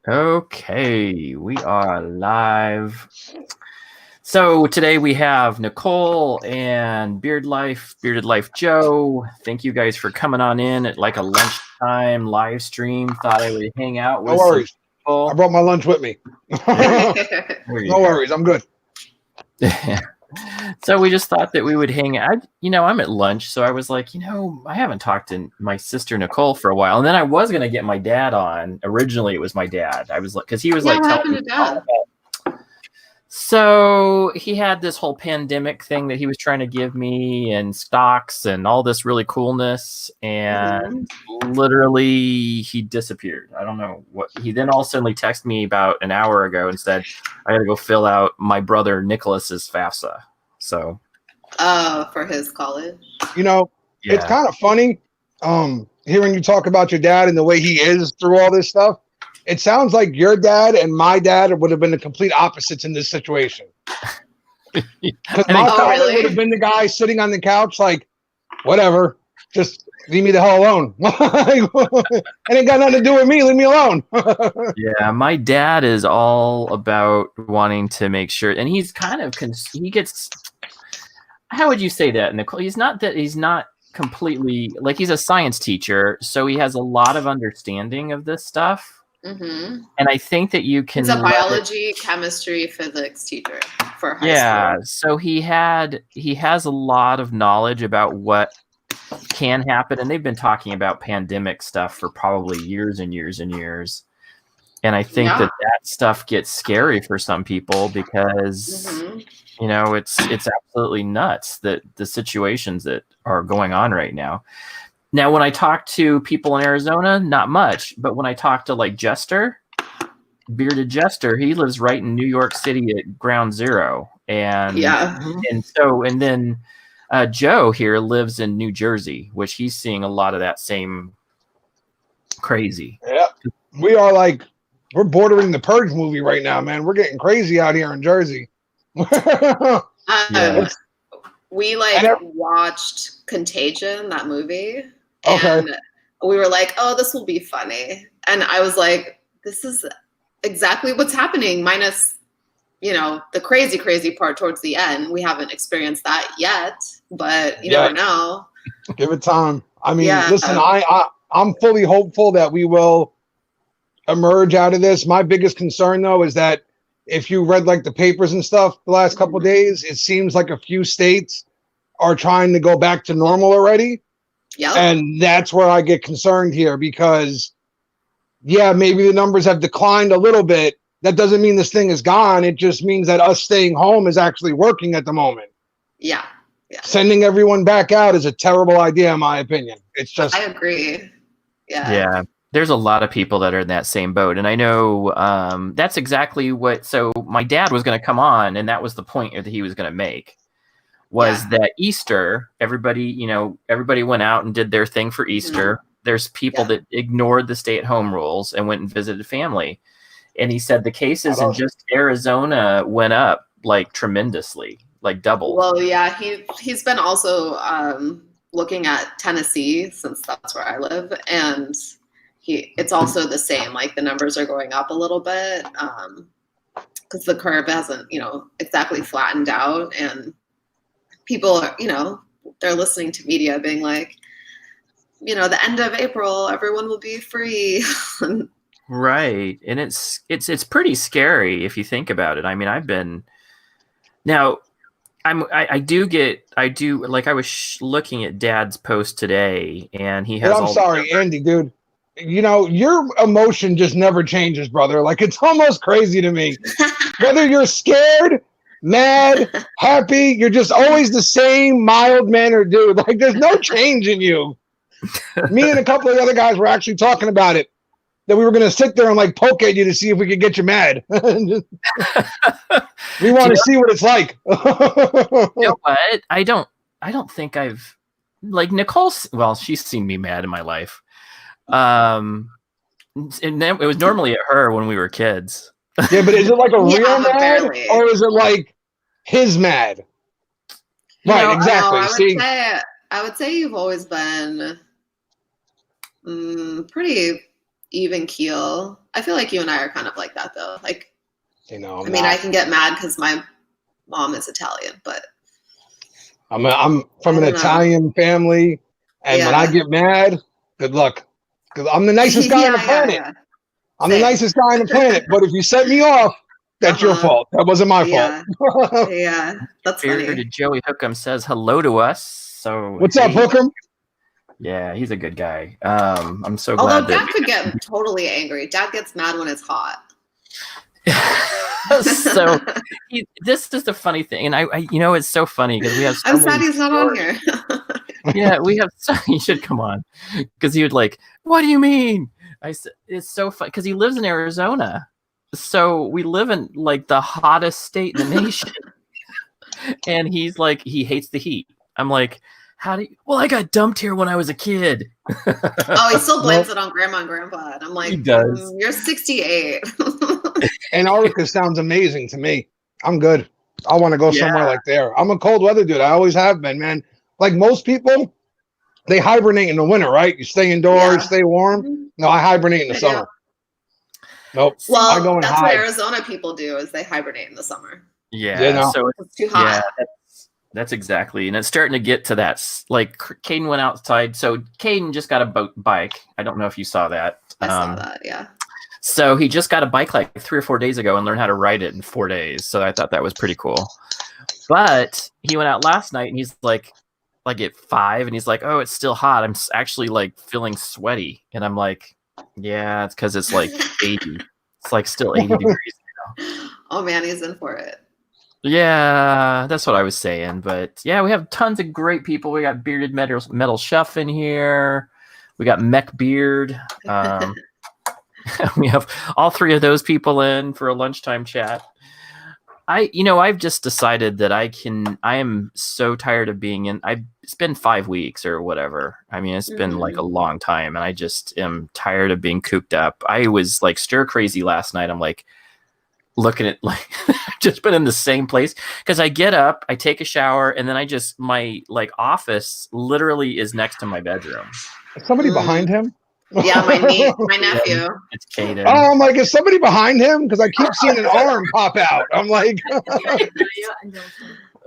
Okay, we are live. So today we have Nichole and Bearded Life Joe. Thank you guys for coming on in at like a lunchtime live stream. Thought I would hang out No with some worries. people. I brought my lunch with me. No worries. I'm good. So we just thought that we would hang out. I'm at lunch, so I was like, I haven't talked to my sister Nichole for a while. And then I was going to get my dad on. Originally, it was my dad. I was like, because he was like, what happened to Dad? So he had this whole pandemic thing that he was trying to give me and stocks and all this really coolness. And literally he disappeared. I don't know what he then all suddenly texted me about an hour ago and said, I got to go fill out my brother Nicholas's FAFSA. So. For his college. It's kind of funny hearing you talk about your dad and the way he is through all this stuff. It sounds like your dad and my dad would have been the complete opposites in this situation. Because my father would have been the guy sitting on the couch like, whatever, just leave me the hell alone. It ain't got nothing to do with me. Leave me alone. Yeah, my dad is all about wanting to make sure, and he's kind of he gets. How would you say that, Nichole? He's not completely like he's a science teacher, so he has a lot of understanding of this stuff. Mm-hmm. And I think that you can. He's a biology, chemistry, physics teacher for high school. So he has a lot of knowledge about what can happen, and they've been talking about pandemic stuff for probably years and years and years. And I think that stuff gets scary for some people because it's absolutely nuts that the situations that are going on right now. Now, when I talk to people in Arizona, not much. But when I talk to like Jester, Bearded Jester, he lives right in New York City at Ground Zero. And then Joe here lives in New Jersey, which he's seeing a lot of that same crazy. Yeah, we're bordering the Purge movie right now, man. We're getting crazy out here in Jersey. We watched Contagion, that movie. And we were like, oh, this will be funny. And I was like, this is exactly what's happening, minus, the crazy, crazy part towards the end. We haven't experienced that yet, but you never know. Give it time. I mean, listen, I'm fully hopeful that we will emerge out of this. My biggest concern, though, is that if you read like the papers and stuff the last couple of days, it seems like a few states are trying to go back to normal already. Yep. And that's where I get concerned here because, maybe the numbers have declined a little bit. That doesn't mean this thing is gone. It just means that us staying home is actually working at the moment. Yeah. Sending everyone back out is a terrible idea, in my opinion. It's just. I agree. Yeah. There's a lot of people that are in that same boat. And I know that's exactly so my dad was going to come on, and that was the point that he was going to make. Was that Easter, everybody went out and did their thing for Easter. Mm-hmm. There's people that ignored the stay-at-home rules and went and visited family. And he said the cases in just Arizona went up like tremendously, like doubled. Well, yeah, he's been also looking at Tennessee, since that's where I live, and it's also the same. Like the numbers are going up a little bit because the curve hasn't, exactly flattened out, and people are, they're listening to media being like, the end of April, everyone will be free. Right. And it's pretty scary if you think about it. I mean, I was looking at Dad's post today, and he has. I'm sorry, Andy, dude. Your emotion just never changes, brother. Like, it's almost crazy to me. Whether you're scared, mad, happy, you're just always the same mild-mannered dude. Like, there's no change in you. Me and a couple of other guys were actually talking about it, that we were going to sit there and like poke at you to see if we could get you mad. We want to see what it's like. You know what? I don't think I've like Nichole. Well, she's seen me mad in my life. And then it was normally at her when we were kids. Yeah, but is it like a real mad, or is it like his mad? Right, exactly. I would say you've always been pretty even keel. I feel like you and I are kind of like that, though. Like, you know, I can get mad because my mom is Italian, but I'm from an Italian family, and when I get mad, good luck, because I'm the nicest guy on the planet. I'm the nicest guy on the planet. But if you set me off, that's your fault. That wasn't my fault. Yeah, that's funny. Joey Hookham says hello to us. So what's up, Hookham? Yeah, he's a good guy. I'm so glad. Although Dad could get totally angry. Dad gets mad when it's hot. So this is the funny thing, and I it's so funny because we have. I'm sad he's not on here. Yeah, we have. He should come on because he would like. What do you mean? I said it's so fun because he lives in Arizona, so we live in like the hottest state in the nation, and he's like he hates the heat. I'm like, how do you? Well, I got dumped here when I was a kid. Oh, he still blames it on Grandma and Grandpa, and I'm like, he does. You're 68. Antarctica sounds amazing to me. I'm good. I want to go somewhere like there. I'm a cold weather dude. I always have been, man. Like most people, they hibernate in the winter, right? You stay indoors, stay warm. No, I hibernate in the summer. Nope. Well, that's what Arizona people do is they hibernate in the summer. Yeah. So it's too hot. Yeah, that's exactly. And it's starting to get to that. Like Caden went outside. So Caden just got a bike. I don't know if you saw that. I saw that. Yeah. So he just got a bike like 3 or 4 days ago and learned how to ride it in 4 days. So I thought that was pretty cool. But he went out last night and he's like at 5 and he's like, oh, it's still hot. I'm actually like feeling sweaty. And I'm like, yeah, it's because it's like 80. It's like still 80 degrees now. Oh man, he's in for it. Yeah, that's what I was saying. But yeah, we have tons of great people. We got Bearded Metal Chef in here. We got Mech Beard. We have all 3 of those people in for a lunchtime chat. I've just decided that I am so tired of being in. It's been 5 weeks or whatever. I mean, it's been like a long time, and I just am tired of being cooped up. I was like stir crazy last night. I'm like looking at like I've just been in the same place because I get up, I take a shower, and then my like office literally is next to my bedroom. Is somebody behind him? Yeah, my nephew. It's Caden. Oh, I'm like, is somebody behind him? Because I keep seeing an arm pop out. I'm like,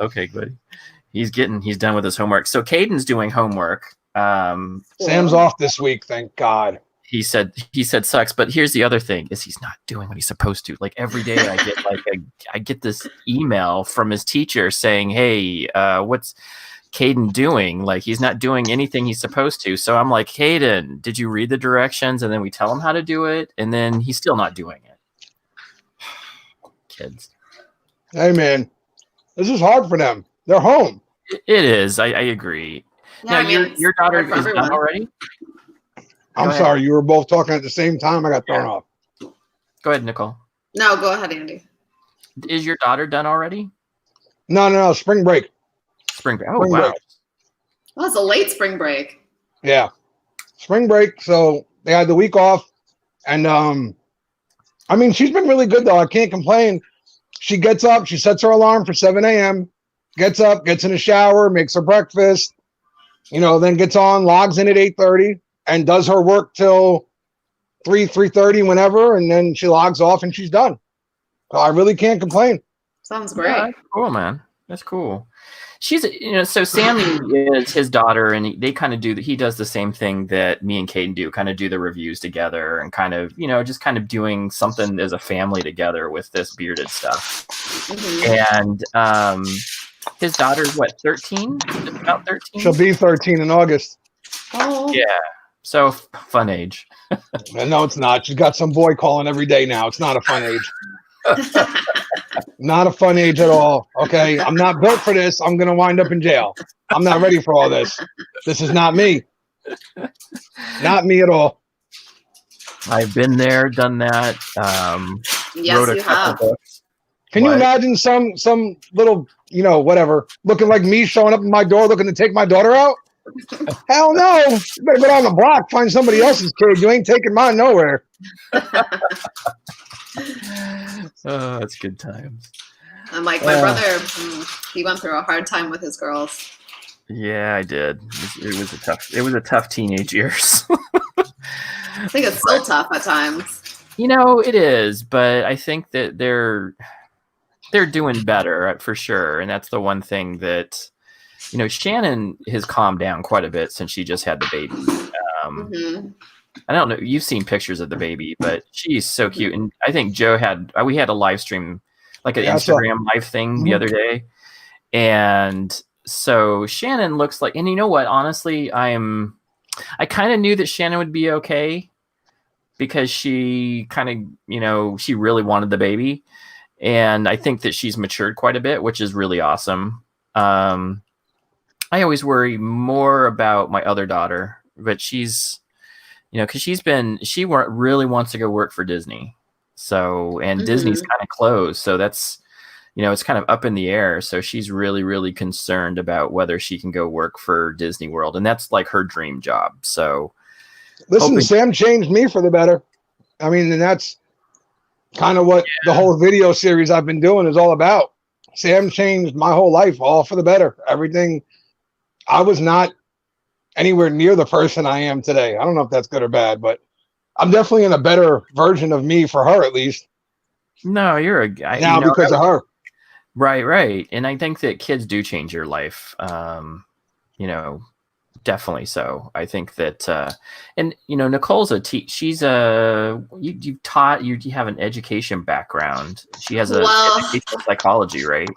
okay, buddy. He's done with his homework. So Caden's doing homework. Sam's off this week, thank God. He said sucks, but here's the other thing: is he's not doing what he's supposed to. Like every day, I get this email from his teacher saying, "Hey, what's Caden doing? Like he's not doing anything he's supposed to." So I'm like, Caden, did you read the directions? And then we tell him how to do it, and then he's still not doing it. Kids. Hey man, this is hard for them. They're home. It is. I agree. Yeah, now your daughter is done already? I'm sorry, you were both talking at the same time. I got thrown off. Go ahead, Nichole. No, go ahead, Andy. Is your daughter done already? No. Spring break. Spring break. Oh, wow. Well, it's a late spring break. Yeah. Spring break. So they had the week off. And, I mean, she's been really good, though. I can't complain. She gets up. She sets her alarm for 7 a.m., gets up, gets in a shower, makes her breakfast, then gets on, logs in at 8:30, and does her work till 3:30, whenever. And then she logs off and she's done. So I really can't complain. Sounds great. Yeah, that's cool, man. That's cool. She's, so Sammy is his daughter, and they kind of he does the same thing that me and Caden do, kind of do the reviews together and kind of, just kind of doing something as a family together with this bearded stuff. Mm-hmm. And his daughter's what, 13? About 13? She'll be 13 in August. Oh. Yeah. So fun age. No, it's not. She's got some boy calling every day now. It's not a fun age. Not a fun age at all. Okay. I'm not built for this. I'm going to wind up in jail. I'm not ready for all this. This is not me. Not me at all. I've been there, done that. Yes, wrote a couple books. Can you imagine some little, whatever, looking like me showing up at my door looking to take my daughter out? Hell no. You better go down the block, find somebody else's kid. You ain't taking mine nowhere. Oh, that's good times. I'm like, my brother, he went through a hard time with his girls. Yeah, I did. It was a tough teenage years. I think it's still tough at times. It is, but I think that they're doing better for sure. And that's the one thing that, Shannon has calmed down quite a bit since she just had the baby. I don't know. You've seen pictures of the baby, but she's so cute. And I think Joe we had a live stream, like an Instagram live thing the other day. And so Shannon looks like, and you know what, honestly, I kind of knew that Shannon would be okay because she kind of, she really wanted the baby. And I think that she's matured quite a bit, which is really awesome. I always worry more about my other daughter, but she's, because she really wants to go work for Disney. So, and Disney's kind of closed. So that's, it's kind of up in the air. So she's really, really concerned about whether she can go work for Disney World. And that's like her dream job. So listen, Sam changed me for the better. I mean, and that's kind of what the whole video series I've been doing is all about. Sam changed my whole life, all for the better. Everything. I was not anywhere near the person I am today. I don't know if that's good or bad, but I'm definitely in a better version of me for her, at least. No, you're a guy now because of her. Right. And I think that kids do change your life. Definitely so. I think that, and Nicole's she's you've taught, you have an education background. She has education psychology, right?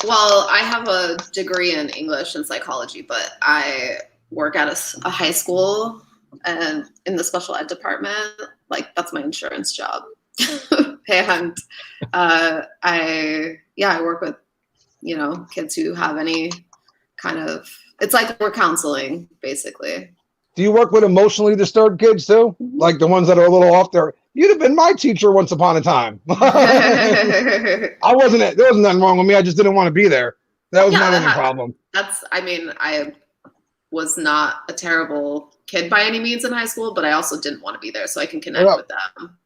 Well, I have a degree in English and psychology, but I work at a high school and in the special ed department. Like, that's my insurance job. And I work with, kids who have any kind of, it's like we're counseling, basically. Do you work with emotionally disturbed kids too? Like the ones that are a little off there? You'd have been my teacher once upon a time. There wasn't nothing wrong with me. I just didn't want to be there. That was my only problem. I was not a terrible kid by any means in high school, but I also didn't want to be there, so I can connect with them.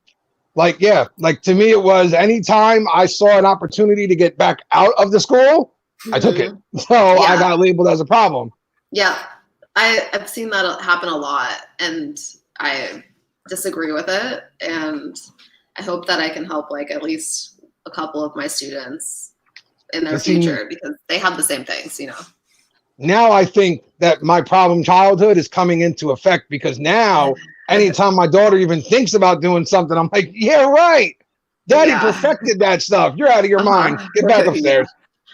Like to me, it was anytime I saw an opportunity to get back out of the school, I took it. So I got labeled as a problem. Yeah. I've seen that happen a lot, and I disagree with it. And I hope that I can help at least a couple of my students in their future, because they have the same things, Now I think that my problem childhood is coming into effect, because now anytime my daughter even thinks about doing something, I'm like, yeah, right. Daddy perfected that stuff. You're out of your mind. Get back upstairs.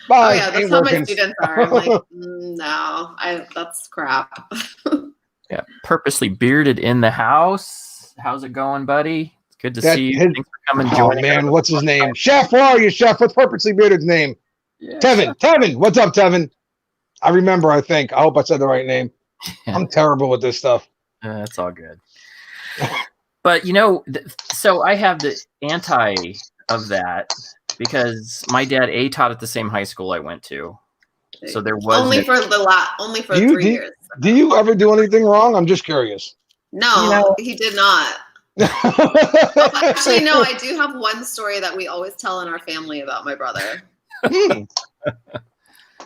Bye. Oh yeah, that's how my students are. I'm like, no, that's crap. Yeah, purposely bearded in the house. How's it going, buddy? It's good to see you. Thanks for coming. Oh man, what's his name? Chef, where are you, Chef? What's purposely bearded's name? Yeah, Tevin. Chef. Tevin, what's up, Tevin? I remember. I think. I hope I said the right name. I'm terrible with this stuff. That's all good. But so I have the anti of that. Because my dad taught at the same high school I went to, so there was only for 3 years. Do you ever do anything wrong? I'm just curious. No, he did not. Actually, no. I do have one story that we always tell in our family about my brother.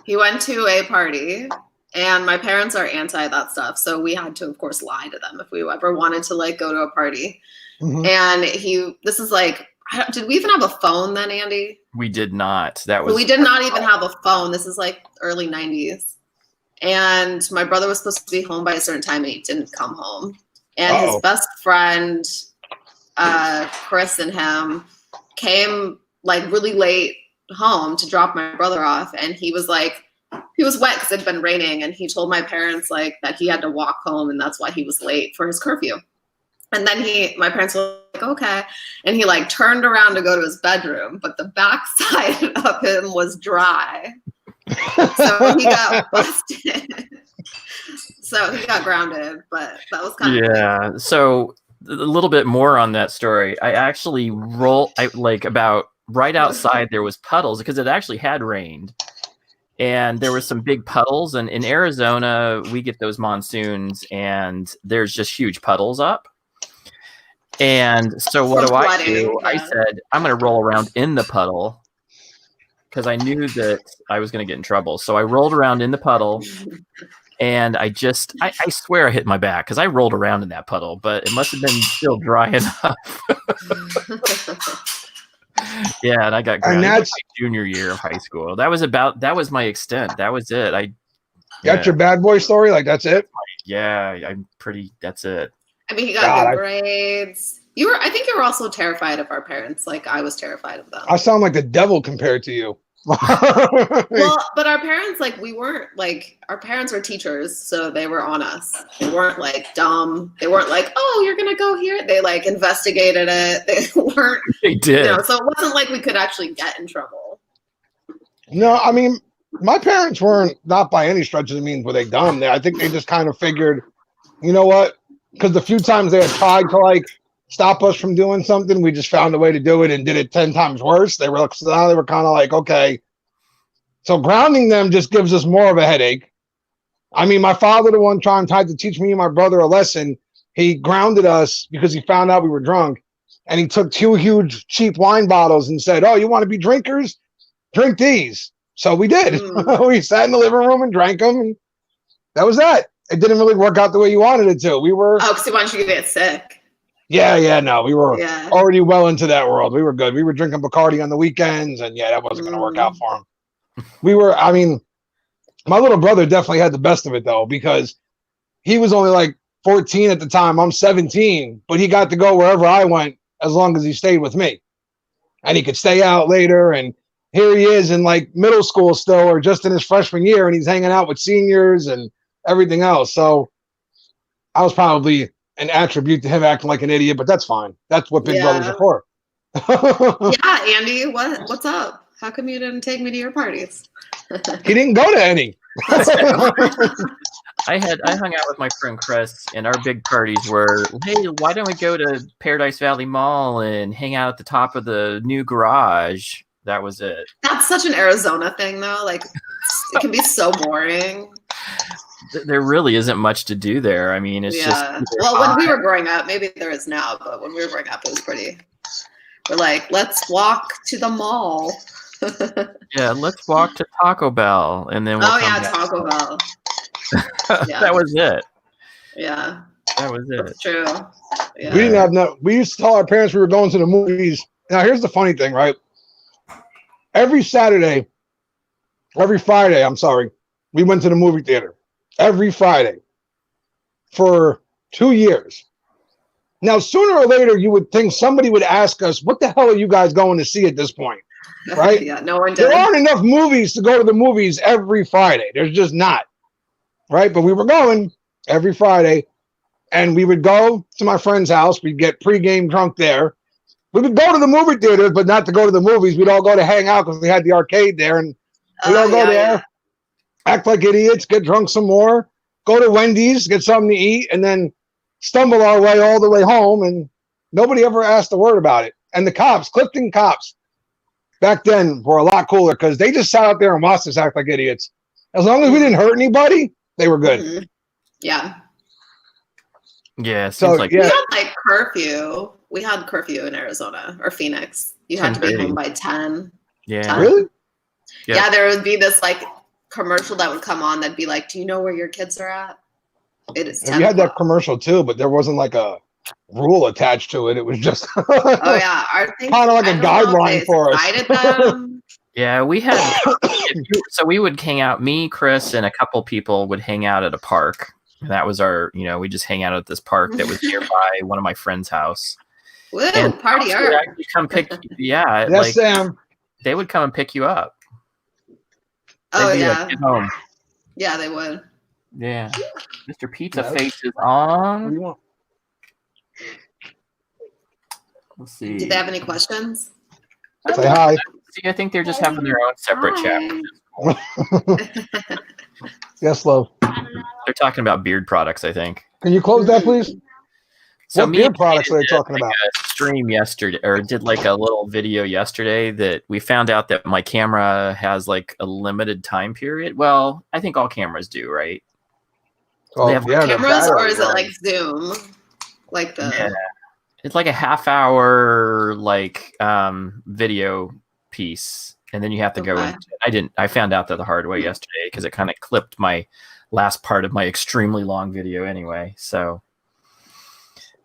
He went to a party, and my parents are anti that stuff, so we had to, of course, lie to them if we ever wanted to go to a party. And this is did we even have a phone then, Andy? We did not. We did not even have a phone. This is early 90s. And my brother was supposed to be home by a certain time, and he didn't come home. And his best friend, Chris, and him came really late home to drop my brother off. And he was he was wet because it had been raining. And he told my parents that he had to walk home, and that's why he was late for his curfew. And then my parents were like, okay. And he turned around to go to his bedroom, but the backside of him was dry. So he got busted. So he got grounded, but that was kind of. Yeah. So a little bit more on that story. I actually about right outside there was puddles because it actually had rained. And there was some big puddles. And in Arizona, we get those monsoons and there's just huge puddles up. And so what do I do? I said, I'm going to roll around in the puddle because I knew that I was going to get in trouble. So I rolled around in the puddle And I swear I hit my back because I rolled around in that puddle, but it must have been still dry enough. Yeah, and I got grounded. And that's my junior year of high school. That was my extent. That was it. That's your bad boy story? Like, that's it? Yeah, that's it. I mean, he got good grades. I think you were also terrified of our parents. Like, I was terrified of them. I sound like the devil compared to you. Well, but our parents, like, we weren't, like, our parents were teachers, so they were on us. They weren't, like, dumb. They weren't like, oh, you're going to go here. They, like, investigated it. They weren't. They did. So it wasn't like we could actually get in trouble. No, I mean, my parents weren't, not by any stretch of the means were they dumb. I think they just kind of figured, you know what? Because the few times they had tried to, like, stop us from doing something, we just found a way to do it and did it 10 times worse. They were kind of like, okay. So grounding them just gives us more of a headache. I mean, my father, the one time tried to teach me and my brother a lesson. He grounded us because he found out we were drunk, and he took 2 huge cheap wine bottles and said, oh, you want to be drinkers? Drink these. So we did. We sat in the living room and drank them, and that was that. It didn't really work out the way you wanted it to. We were because he wanted you to get sick. Yeah, no, we were already well into that world. We were good. We were drinking Bacardi on the weekends, and that wasn't going to work out for him. My little brother definitely had the best of it, though, because he was only like 14 at the time. I'm 17, but he got to go wherever I went as long as he stayed with me. And he could stay out later, and here he is in like middle school still, or just in his freshman year, and he's hanging out with seniors and everything else. So I was probably an attribute to him acting like an idiot, but that's fine. That's what big brothers are for. Yeah, Andy, what's up? How come you didn't take me to your parties? He didn't go to any. I hung out with my friend Chris, and our big parties were, hey, why don't we go to Paradise Valley Mall and hang out at the top of the new garage? That was it. That's such an Arizona thing, though. Like, it can be so boring. There really isn't much to do there. I mean, it's just. Well, when we were growing up, maybe there is now, but when we were growing up, it was pretty. We're like, let's walk to the mall. Yeah, let's walk to Taco Bell, and then we'll come back. Taco Bell. That was it. Yeah, that was it. That's true. Yeah. We didn't have no. We used to tell our parents we were going to the movies. Now, here's the funny thing, right? Every Friday, we went to the movie theater. Every Friday for 2 years. Now, sooner or later, you would think somebody would ask us, what the hell are you guys going to see at this point? Right? Yeah, no one did. There aren't enough movies to go to the movies every Friday. There's just not. Right? But we were going every Friday, and we would go to my friend's house. We'd get pregame drunk there. We would go to the movie theater, but not to go to the movies. We'd all go to hang out because we had the arcade there, and we'd all go there, act like idiots, get drunk some more, go to Wendy's, get something to eat, and then stumble our way all the way home, and nobody ever asked a word about it. And the cops, Clifton cops, back then were a lot cooler because they just sat out there and watched us act like idiots. As long as we didn't hurt anybody, they were good. Mm-hmm. Yeah. Yeah, it seems like we had like curfew. We had curfew in Arizona or Phoenix. You had to be home by 10. Yeah. 10. Really? Yeah, there would be this like commercial that would come on that'd be like, do you know where your kids are at? It is 10 we had that commercial too, but there wasn't like a rule attached to it. It was just oh yeah, kind of like a guideline for us. Yeah, we had so we would hang out, me, Chris, and a couple people would hang out at a park. That was our, we just hang out at this park that was nearby one of my friend's house. Woo, party art. Come pick, yes, like, Sam. They would come and pick you up. Oh yeah. Like, get home. Yeah, they would. Yeah. Mr. Pizza Face is on. What do you want? Let's see. Do they have any questions? Say hi. See, I think they're just having their own separate chat. Yes, love. They're talking about beard products, I think. Can you close that, please? So what beard products are they talking about? A stream yesterday, or did like a little video yesterday that we found out that my camera has like a limited time period. Well, I think all cameras do, right? Oh, they have cameras, or is it like Zoom? Like it's like a half-hour like video piece, and then you have to go. I found out that the hard way yesterday because it kind of clipped my last part of my extremely long video anyway. So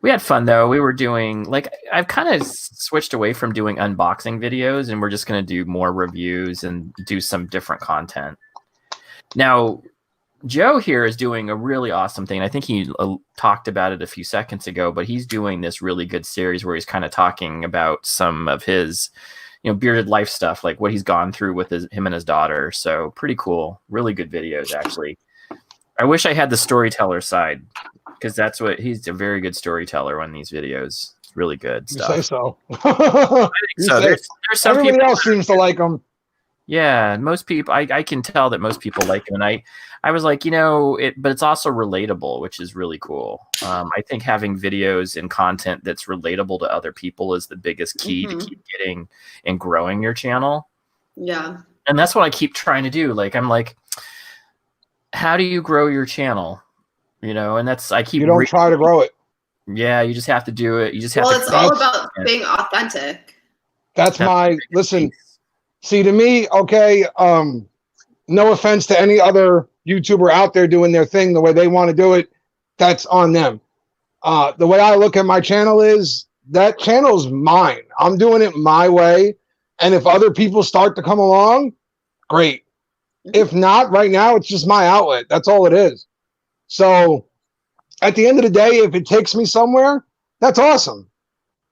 we had fun though. We were doing like, I've kind of switched away from doing unboxing videos, and we're just going to do more reviews and do some different content. Now, Joe here is doing a really awesome thing. I think he talked about it a few seconds ago, but he's doing this really good series where he's kind of talking about some of his, bearded life stuff, like what he's gone through with him and his daughter. So pretty cool. Really good videos, actually. I wish I had the storyteller side, because that's what he's a very good storyteller on these videos. Really good stuff. You say so. I think so. There's some everybody people else seems to like them. Yeah, most people. I can tell that most people like him, and I was like, but it's also relatable, which is really cool. I think having videos and content that's relatable to other people is the biggest key to keep getting and growing your channel. Yeah, and that's what I keep trying to do. Like, I'm like, how do you grow your channel? And that's I keep. You don't try to grow it. Yeah, you just have to do it. You just have to. Well, it's all about being authentic. That's my listen. See, to me, okay, no offense to any other YouTuber out there doing their thing the way they want to do it, that's on them. The way I look at my channel is that channel's mine. I'm doing it my way. And if other people start to come along, great. If not, right now, it's just my outlet. That's all it is. So at the end of the day, if it takes me somewhere, that's awesome.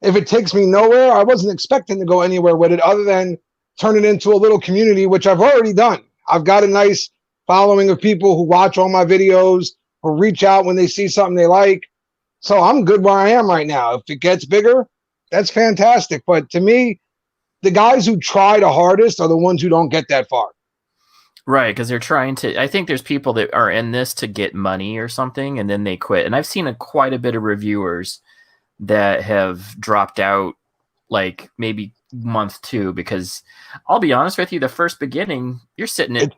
If it takes me nowhere, I wasn't expecting to go anywhere with it other than turn it into a little community, which I've already done. I've got a nice following of people who watch all my videos, who reach out when they see something they like. So I'm good where I am right now. If it gets bigger, that's fantastic. But to me, the guys who try the hardest are the ones who don't get that far. Right, because they're trying to. I think there's people that are in this to get money or something, and then they quit. And I've seen quite a bit of reviewers that have dropped out, like maybe month 2, because I'll be honest with you, the first beginning, you're sitting at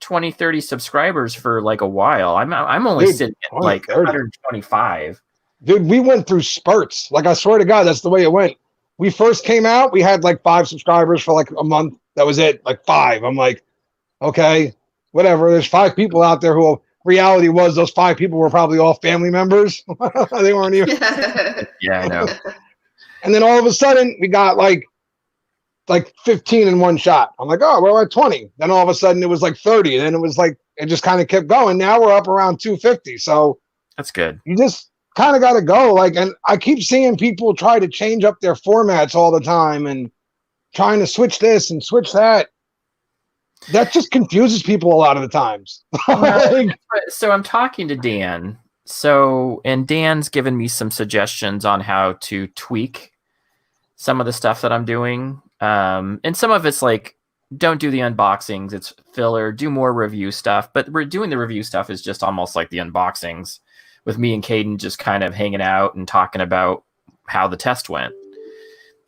20, 30 subscribers for like a while. I'm only sitting at like 125. Dude, we went through spurts. Like, I swear to God, that's the way it went. We first came out, we had like 5 subscribers for like a month. That was it, like 5. I'm like, okay, whatever. There's 5 people out there who, reality was, those 5 people were probably all family members. They weren't even. Yeah, I know. And then all of a sudden, we got like 15 in one shot. I'm like, oh, we're at 20. Then all of a sudden, it was like 30. And then it was like, it just kind of kept going. Now we're up around 250. So that's good. You just kind of got to go. Like, and I keep seeing people try to change up their formats all the time and trying to switch this and switch that. That just confuses people a lot of the times. So I'm talking to Dan. And Dan's given me some suggestions on how to tweak some of the stuff that I'm doing. And some of it's like, don't do the unboxings. It's filler. Do more review stuff. But we're doing the review stuff is just almost like the unboxings, with me and Caden just kind of hanging out and talking about how the test went.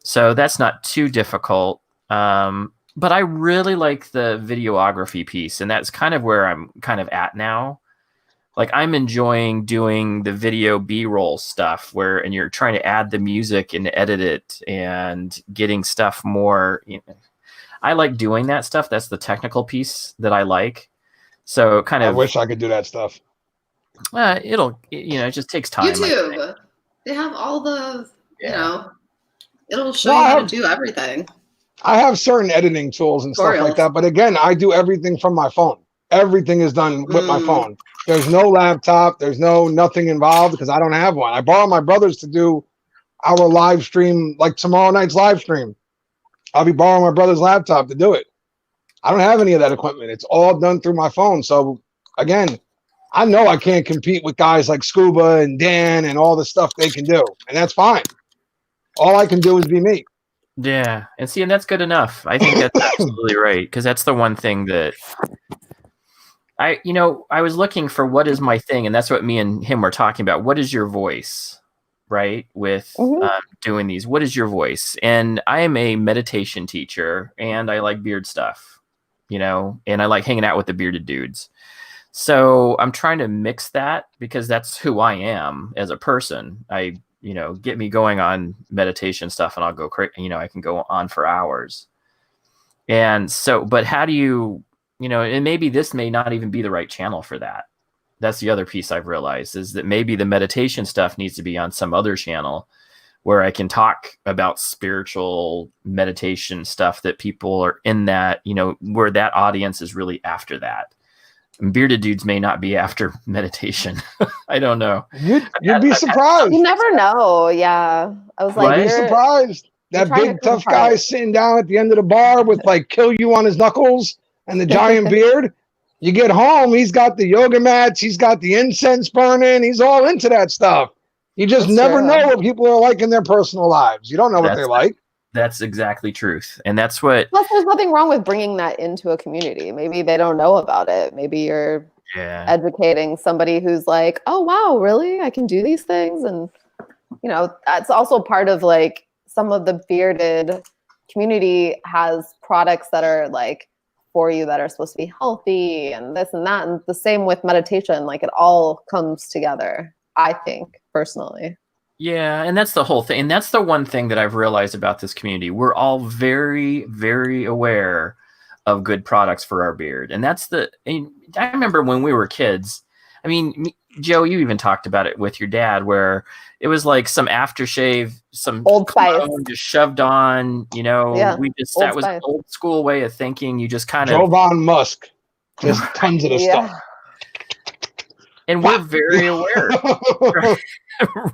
So that's not too difficult. But I really like the videography piece, and that's kind of where I'm kind of at now. Like, I'm enjoying doing the video B-roll stuff and you're trying to add the music and edit it and getting stuff more. I like doing that stuff. That's the technical piece that I like. So kind of. I wish I could do that stuff. It just takes time. YouTube, they have all the, it'll show you how to do everything. I have certain editing tools and stuff like that. But again, I do everything from my phone. Everything is done with my phone. There's no laptop. There's nothing involved because I don't have one. I borrow my brother's to do our live stream, like tomorrow night's live stream. I'll be borrowing my brother's laptop to do it. I don't have any of that equipment. It's all done through my phone. So again, I know I can't compete with guys like Scuba and Dan and all the stuff they can do. And that's fine. All I can do is be me. Yeah. And that's good enough. I think that's absolutely right. Because that's the one thing that I was looking for what is my thing. And that's what me and him were talking about. What is your voice, right? With doing these, what is your voice? And I am a meditation teacher and I like beard stuff, and I like hanging out with the bearded dudes. So I'm trying to mix that because that's who I am as a person. Get me going on meditation stuff and I'll go crazy. I can go on for hours. And so, but how do you and maybe this may not even be the right channel for that. That's the other piece I've realized, is that maybe the meditation stuff needs to be on some other channel where I can talk about spiritual meditation stuff that people are in that, where that audience is really after that. And bearded dudes may not be after meditation. I don't know. You'd be surprised. You never know. Yeah. I was like, you'd be surprised. That big tough guy sitting down at the end of the bar with like kill you on his knuckles and the giant beard. You get home, he's got the yoga mats, he's got the incense burning, he's all into that stuff. You just never know what people are like in their personal lives. You don't know what they're like. That's exactly truth. And that's what... Plus, there's nothing wrong with bringing that into a community. Maybe they don't know about it. Maybe you're educating somebody who's like, oh, wow, really? I can do these things? And, that's also part of, like, some of the bearded community has products that are, like, for you that are supposed to be healthy and this and that. And the same with meditation. Like, it all comes together, I think, personally. Yeah, and that's the whole thing. And that's the one thing that I've realized about this community. We're all very, very aware of good products for our beard. And I remember when we were kids, I mean, Joe, you even talked about it with your dad, where it was like some aftershave, some Old Spice just shoved on, that was an old school way of thinking. You just kind of Jovan Musk, just tons of the stuff. And we're very aware.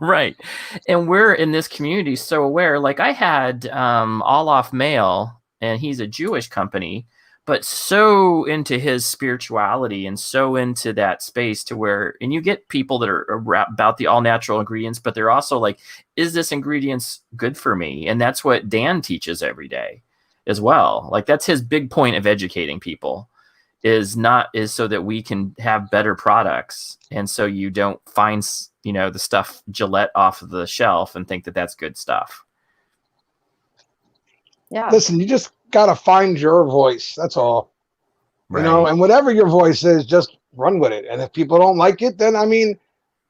Right. And we're in this community so aware. Like I had All Off Mail, and he's a Jewish company, but so into his spirituality and so into that space to where, and you get people that are about the all natural ingredients, but they're also like, is this ingredients good for me? And that's what Dan teaches every day as well. Like that's his big point of educating people. Is so that we can have better products. And so you don't find, the stuff Gillette off of the shelf and think that that's good stuff. Yeah. Listen, you just got to find your voice. That's all. Right. And whatever your voice is, just run with it. And if people don't like it, then,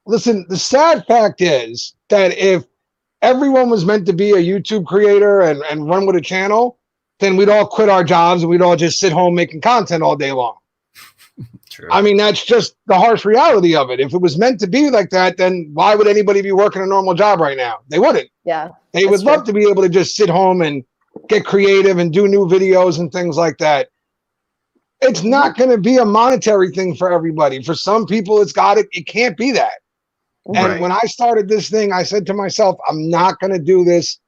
listen, the sad fact is that if everyone was meant to be a YouTube creator and run with a channel, then we'd all quit our jobs and we'd all just sit home making content all day long. True. That's just the harsh reality of it. If it was meant to be like that, then why would anybody be working a normal job right now? They wouldn't. Yeah. They would love to be able to just sit home and get creative and do new videos and things like that. It's not going to be a monetary thing for everybody. For some people, it can't be that. Right. And when I started this thing, I said to myself, I'm not going to do this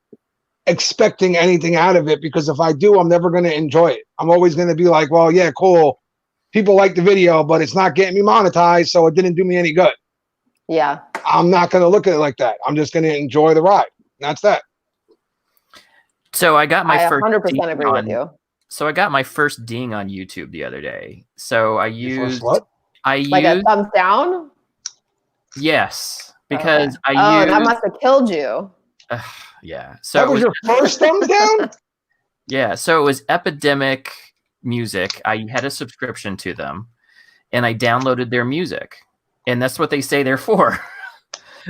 expecting anything out of it, because if I do, I'm never going to enjoy it. I'm always going to be like, well, yeah, cool. People like the video, but it's not getting me monetized, so it didn't do me any good. Yeah. I'm not going to look at it like that. I'm just going to enjoy the ride. That's that. So I got my first 100% agree with you. So I got my first ding on YouTube the other day. So I used what? Like a thumbs down? Yes, because okay. That must have killed you. Yeah. So that was your first thumbs down? Yeah. So it was Epidemic Music. I had a subscription to them and I downloaded their music. And that's what they say they're for.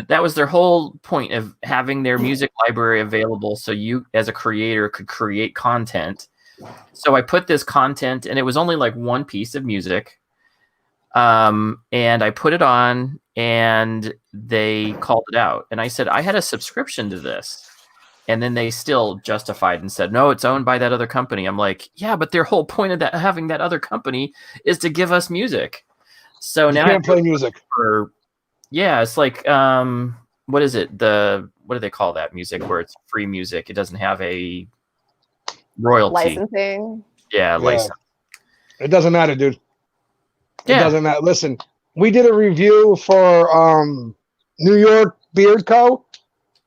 That was their whole point of having their music library available so you as a creator could create content. So I put this content, and it was only like one piece of music. And I put it on and they called it out. And I said, I had a subscription to this. And then they still justified and said, no, it's owned by that other company. I'm like, yeah, but their whole point of that having that other company is to give us music. So now you can't play music. It's like what is it? What do they call that music where it's free music? It doesn't have a royalty. Licensing. Yeah, license. It doesn't matter, dude. It Yeah. doesn't matter. Listen, we did a review for New York Beard Co.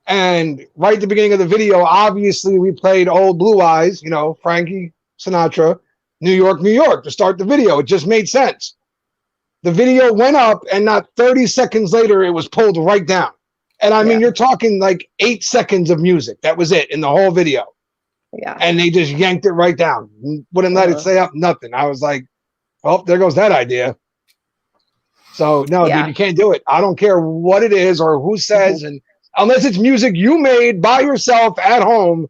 And right at the beginning of the video, obviously we played Old Blue Eyes, Frankie Sinatra, New York, New York to start the video. It just made sense. The video went up and not 30 seconds later, it was pulled right down. And I mean, you're talking like 8 seconds of music. That was it in the whole video. Yeah. And they just yanked it right down. Wouldn't let it say up nothing. I was like, well, there goes that idea. So no, dude, you can't do it. I don't care what it is or who says, and unless it's music you made by yourself at home,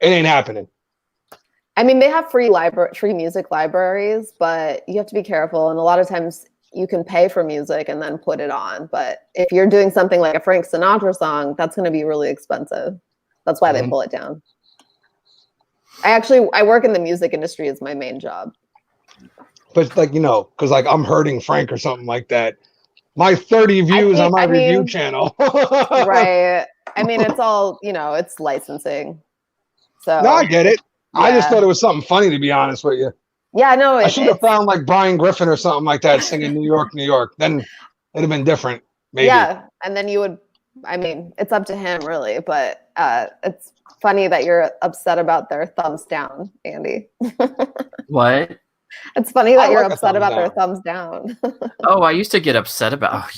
it ain't happening. I mean, they have free music libraries, but you have to be careful. And a lot of times you can pay for music and then put it on. But if you're doing something like a Frank Sinatra song, that's going to be really expensive. That's why they pull it down. I work in the music industry as my main job. But like, because like I'm hurting Frank or something like that. My 30 views on my review channel. Right. I mean, it's all, it's licensing. So no, I get it. Yeah. I just thought it was something funny, to be honest with you. Yeah, no. I should have found like Brian Griffin or something like that singing New York, New York. Then it'd have been different, maybe. Yeah, and then you would, I mean, it's up to him really, but it's funny that you're upset about their thumbs down, Andy. What? It's funny that you're upset about their thumbs down. Oh, I used to get upset about.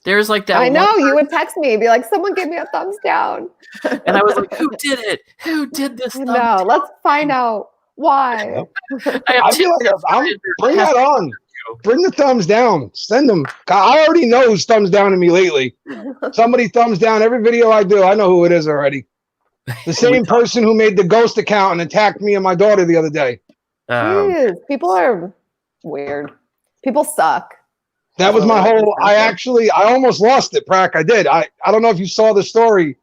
There's like that. I know you would text me, be like, "Someone give me a thumbs down," and I was like, "Who did it? Who did this?" No, let's find out why. I feel like bring that on. Bring the thumbs down. Send them. I already know who's thumbs down to me lately. Somebody thumbs down every video I do. I know who it is already. The same person who made the ghost account and attacked me and my daughter the other day. People are weird. People suck. That was my whole. I almost lost it, Prack. I did. I don't know if you saw the story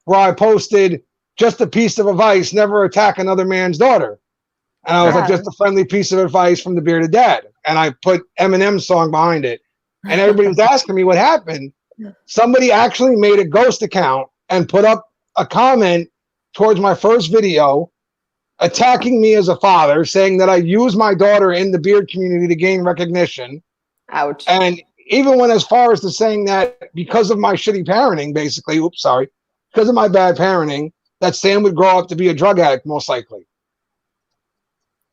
where I posted just a piece of advice: never attack another man's daughter. And I was like, just a friendly piece of advice from the bearded dad. And I put Eminem's song behind it. And everybody was asking me what happened. Somebody actually made a ghost account and put up a comment towards my first video attacking me as a father, saying that I use my daughter in the beard community to gain recognition. Ouch. And even went as far as to saying that because of my shitty parenting, basically, because of my bad parenting, that Sam would grow up to be a drug addict, most likely.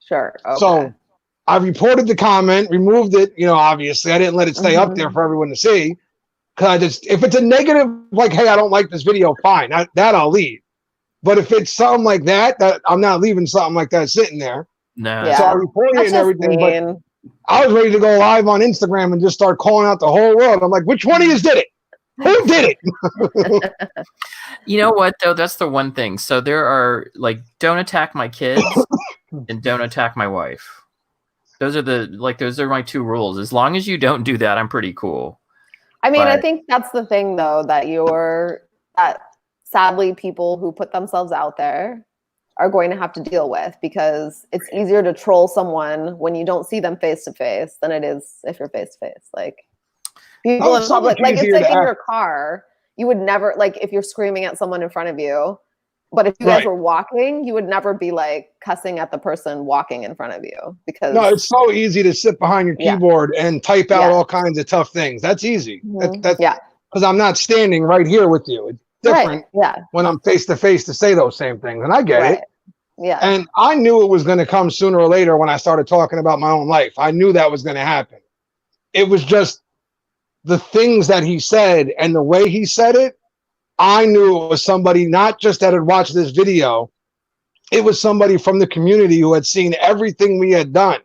Sure. Okay. So I reported the comment, removed it. Obviously, I didn't let it stay up there for everyone to see. Because if it's a negative, like, hey, I don't like this video, fine. That I'll leave. But if it's something like that I'm not leaving something like that sitting there. No. Yeah. So I reported it and everything. But I was ready to go live on Instagram and just start calling out the whole world. I'm like, which one of you did it? Who did it? You know what, though? That's the one thing. So there are, like, don't attack my kids and don't attack my wife. Those are my two rules. As long as you don't do that, I'm pretty cool. I mean, I think that's the thing, though, that sadly people who put themselves out there are going to have to deal with, because it's easier to troll someone when you don't see them face to face than it is if you're face to face. Like, people in public, like, it's like in your car, you would never, like, if you're screaming at someone in front of you, but if you guys were walking, you would never be like cussing at the person walking in front of you, because it's so easy to sit behind your keyboard and type out all kinds of tough things. That's easy. That's because I'm not standing right here with you. It's different when I'm face to face to say those same things, and I get it. Yeah. And I knew it was going to come sooner or later when I started talking about my own life. I knew that was going to happen. It was just the things that he said and the way he said it. I knew it was somebody not just that had watched this video. It was somebody from the community who had seen everything we had done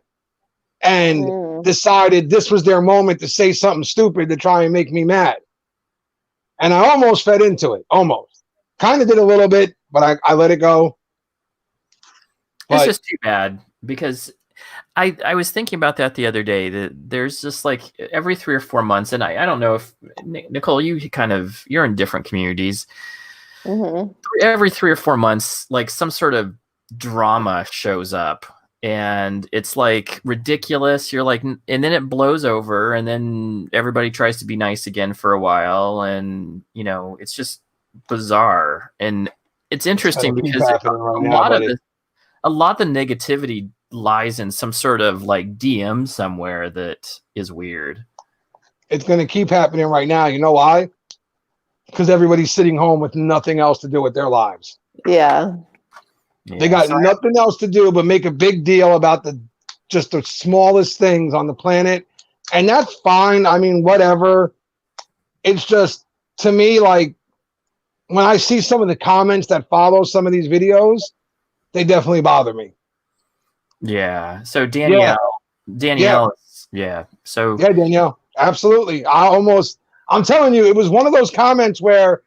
and decided this was their moment to say something stupid to try and make me mad. And I almost fed into it. Almost. Kind of did a little bit, but I let it go. It's just too bad, because I was thinking about that the other day, that there's just like every 3 or 4 months, and I don't know if Nichole, you're in different communities. Every 3 or 4 months, like some sort of drama shows up, and it's like ridiculous. You're like, and then it blows over, and then everybody tries to be nice again for a while, and it's just bizarre. And it's interesting because a lot of the negativity lies in some sort of like DM somewhere that is weird. It's going to keep happening right now. You know why? Because everybody's sitting home with nothing else to do with their lives. Yeah. They got nothing else to do but make a big deal about just the smallest things on the planet. And that's fine. I mean, whatever. It's just, to me, like, when I see some of the comments that follow some of these videos, they definitely bother me. Yeah. So Danielle. So Danielle, absolutely. I'm telling you, it was one of those comments where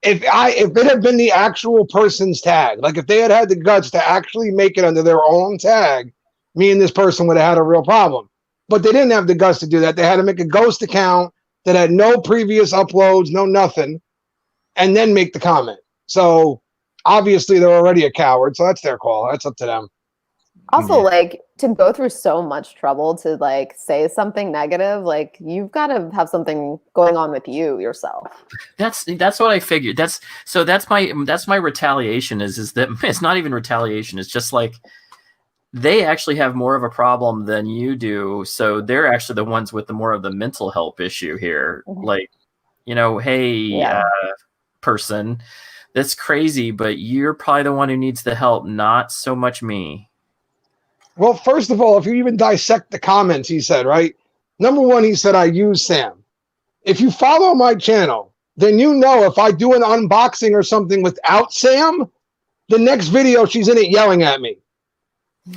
if it had been the actual person's tag, like if they had the guts to actually make it under their own tag, me and this person would have had a real problem. But they didn't have the guts to do that. They had to make a ghost account that had no previous uploads, no nothing, and then make the comment. So obviously they're already a coward. So that's their call. That's up to them. Also, like, to go through so much trouble to like say something negative, like you've got to have something going on with you yourself. That's what I figured. That's my retaliation is that it's not even retaliation. It's just like they actually have more of a problem than you do. So they're actually the ones with the more of the mental health issue here. Mm-hmm. Like, hey, person, that's crazy, but you're probably the one who needs the help, not so much me. Well, first of all, if you even dissect the comments, he said, right? Number one, he said, I use Sam. If you follow my channel, then you know if I do an unboxing or something without Sam, the next video she's in it yelling at me.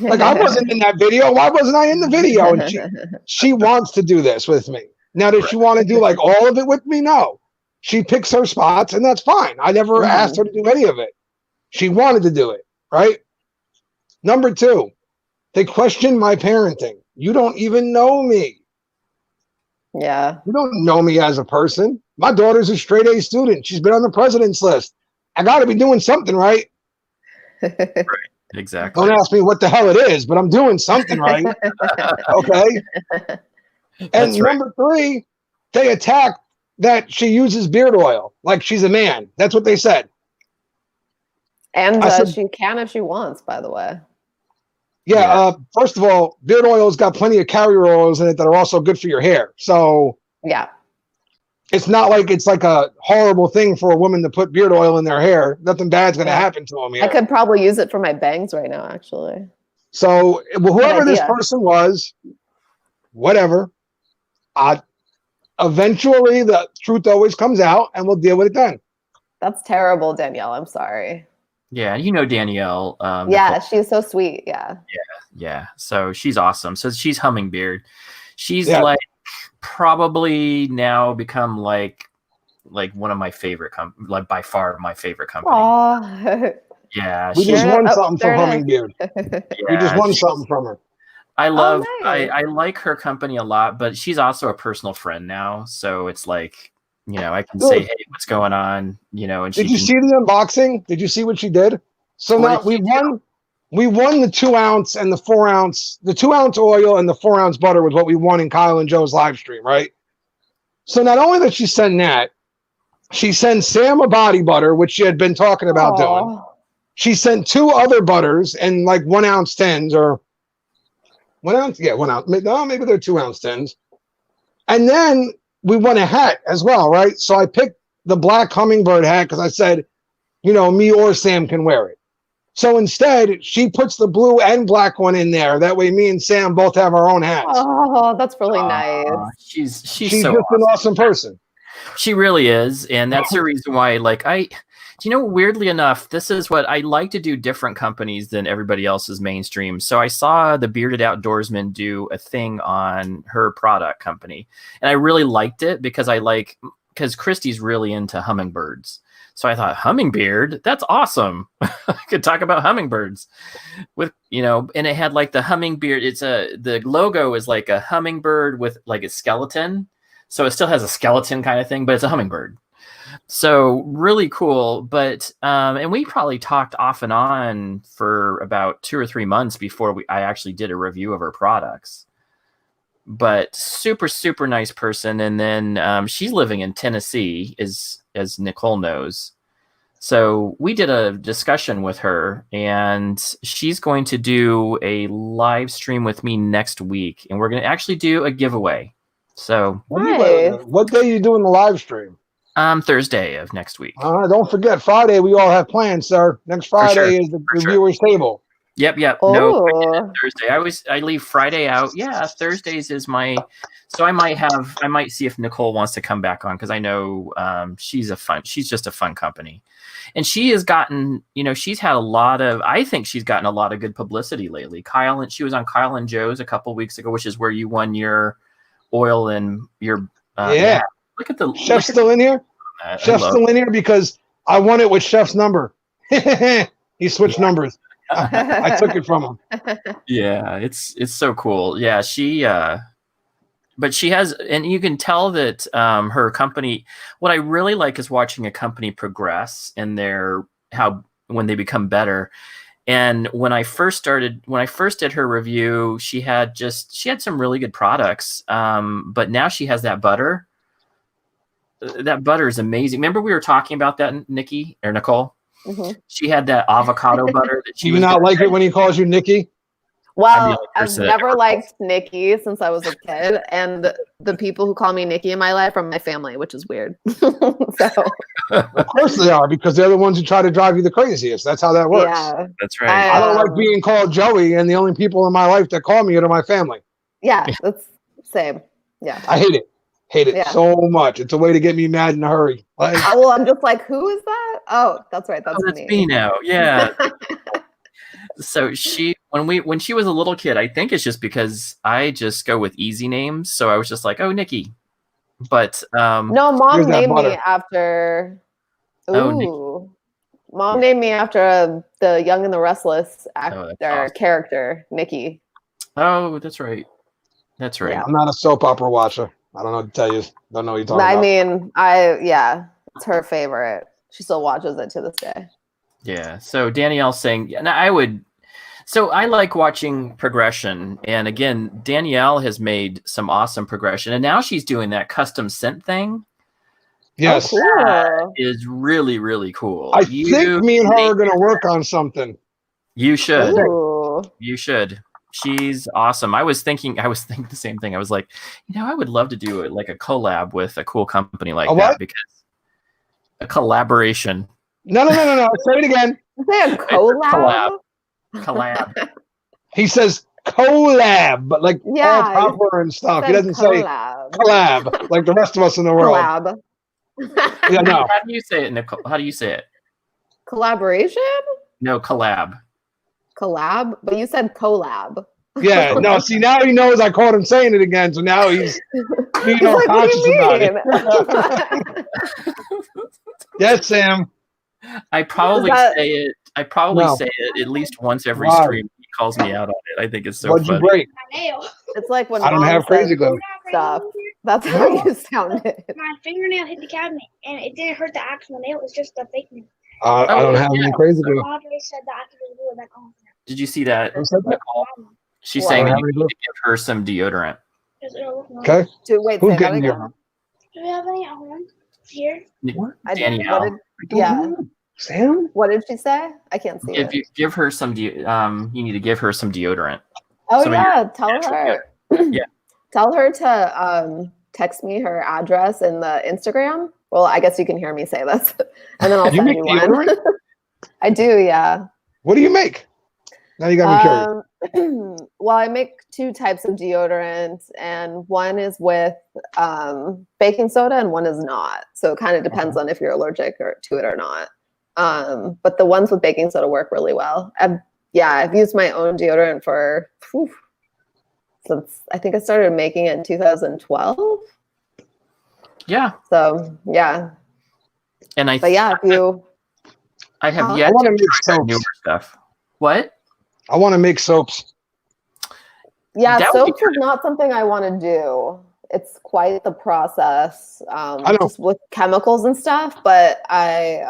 Like, I wasn't in that video. Why wasn't I in the video? And she wants to do this with me. Now, does she want to do like all of it with me? No. She picks her spots, and that's fine. I never asked her to do any of it. She wanted to do it, right? Number two, they question my parenting. You don't even know me. Yeah. You don't know me as a person. My daughter's a straight A student. She's been on the president's list. I got to be doing something right. Right. Exactly. Don't ask me what the hell it is, but I'm doing something right. Okay. And number three, they attack that she uses beard oil like she's a man. That's what they said. And she can if she wants, by the way. Yeah, first of all, beard oil's got plenty of carrier oils in it that are also good for your hair. So yeah, it's not like it's like a horrible thing for a woman to put beard oil in their hair. Nothing bad's going to happen to them. I could probably use it for my bangs right now, actually. So whoever this person was, whatever, eventually the truth always comes out and we'll deal with it then. That's terrible, Danielle. I'm sorry. Yeah, Danielle. Yeah, she's so sweet. Yeah. So she's awesome. So she's Hummingbird. She's like probably now become like one of my favorite like by far my favorite company. Aww. Yeah, we just won something from Hummingbird. We just won something from her. I love. I like her company a lot, but she's also a personal friend now. So it's like, I can say, hey, what's going on? And did you see the unboxing? Did you see what she did? So now we won the 2 ounce and the 4 ounce, the 2 ounce oil and the 4 ounce butter was what we won in Kyle and Joe's live stream, right? So not only that she sent that, she sent Sam a body butter, which she had been talking about doing. She sent 2 other butters and like 1 ounce tins or 1 ounce. Yeah, 1 ounce. No, maybe they're 2 ounce tins. And then we won a hat as well, right? So I picked the black Hummingbird hat because I said, me or Sam can wear it. So instead, she puts the blue and black one in there. That way me and Sam both have our own hats. Oh, that's really nice. She's so just an awesome person. She really is. And that's the reason why, weirdly enough, this is what I like to do different companies than everybody else's mainstream. So I saw the Bearded Outdoorsman do a thing on her product company. And I really liked it because Christy's really into hummingbirds. So I thought, Hummingbird, that's awesome. I could talk about hummingbirds with, and it had like the hummingbird. The logo is like a hummingbird with like a skeleton. So it still has a skeleton kind of thing, but it's a hummingbird. So really cool. But, and we probably talked off and on for about 2 or 3 months before I actually did a review of her products. But super, super nice person. And then she's living in Tennessee, as Nichole knows. So we did a discussion with her, and she's going to do a live stream with me next week. And we're going to actually do a giveaway. So what day are you doing the live stream? Thursday of next week. Don't forget, Friday we all have plans, sir. Next Friday is the reviewers table. Yep. Oh. No, Thursday. I leave Friday out. Yeah, Thursdays is my. So I might see if Nichole wants to come back on because I know she's just a fun company, and she has gotten she's had I think she's gotten a lot of good publicity lately. She was on Kyle and Joe's a couple weeks ago, which is where you won your oil and your Look at the chef's still in here. Chef's still in here because I won it with Chef's number. He switched numbers. I took it from him. Yeah, it's so cool. Yeah, but she has, and you can tell that her company. What I really like is watching a company progress in when they become better. And when I first did her review, she had some really good products. But now she has that butter. That butter is amazing. Remember we were talking about that, Nikki or Nichole? Mm-hmm. She had that avocado butter that she. Do you not like it when he calls you Nikki? Well, I've never liked Nikki since I was a kid, and the people who call me Nikki in my life are my family, which is weird. So, of course they are, because they're the ones who try to drive you the craziest. That's how that works. Yeah, that's right. I don't like being called Joey, and the only people in my life that call me are my family. Yeah, that's same. Yeah, I hate it. Hate it so much. It's a way to get me mad in a hurry. Like, well, I'm just like, who is that? Oh, that's right. That's me now. Yeah. So when she was a little kid, I think it's just because I just go with easy names. So I was just like, oh, Nikki. But no, mom named me after. Ooh, mom named me after the Young and the Restless character, Nikki. Oh, that's right. That's right. Yeah. I'm not a soap opera watcher. I don't know what to tell you. Don't know what you're talking about. I mean, it's her favorite. She still watches it to this day. Yeah. So Danielle's saying, and I like watching progression. And again, Danielle has made some awesome progression. And now she's doing that custom scent thing. Yes. Oh, cool. That is really, really cool. I think me and her are going to work on something. You should. Ooh. You should. She's awesome. I was thinking the same thing. I was like, I would love to do it like a collab with a cool company like that, because a collaboration. No. Say it again. Say a collab. Collab. He says collab, but like all proper and stuff. He doesn't say collab like the rest of us in the world. Collab. Yeah, no. How do you say it, Nichole? How do you say it? Collaboration? No, collab. Collab? But you said collab. Yeah, no, see, now he knows I caught him saying it again, so now he's being all conscious about it. Yes, Sam. I probably say it at least once every stream. He calls me out on it. I think it's so funny. What'd you break? It's like when I don't have crazy glue stuff. That's how you sounded. My fingernail hit the cabinet, and it didn't hurt the actual nail. It was just the fake nail. I don't have any crazy glue. Madre said that I could just glue it back on. Did you see that? She's saying that you need to give her some deodorant. Okay. Wait, who's getting deodorant? Do we have any at home? Here? Danielle. Sam? What did she say? I can't see it. You give her some you need to give her some deodorant. Oh, yeah. Tell her. Yeah. Tell her to text me her address in the Instagram. Well, I guess you can hear me say this. And then I'll send you one. I do, yeah. What do you make? Now you got me curious. Well, I make 2 types of deodorant, and one is with baking soda and one is not. So it kind of depends on if you're allergic to it or not. But the ones with baking soda work really well. I've used my own deodorant for since I think I started making it in 2012. Yeah. So yeah. And if you, I have yet to try newer stuff. What? I want to make soaps. Yeah, soaps is not something I want to do. It's quite the process, just with chemicals and stuff. But I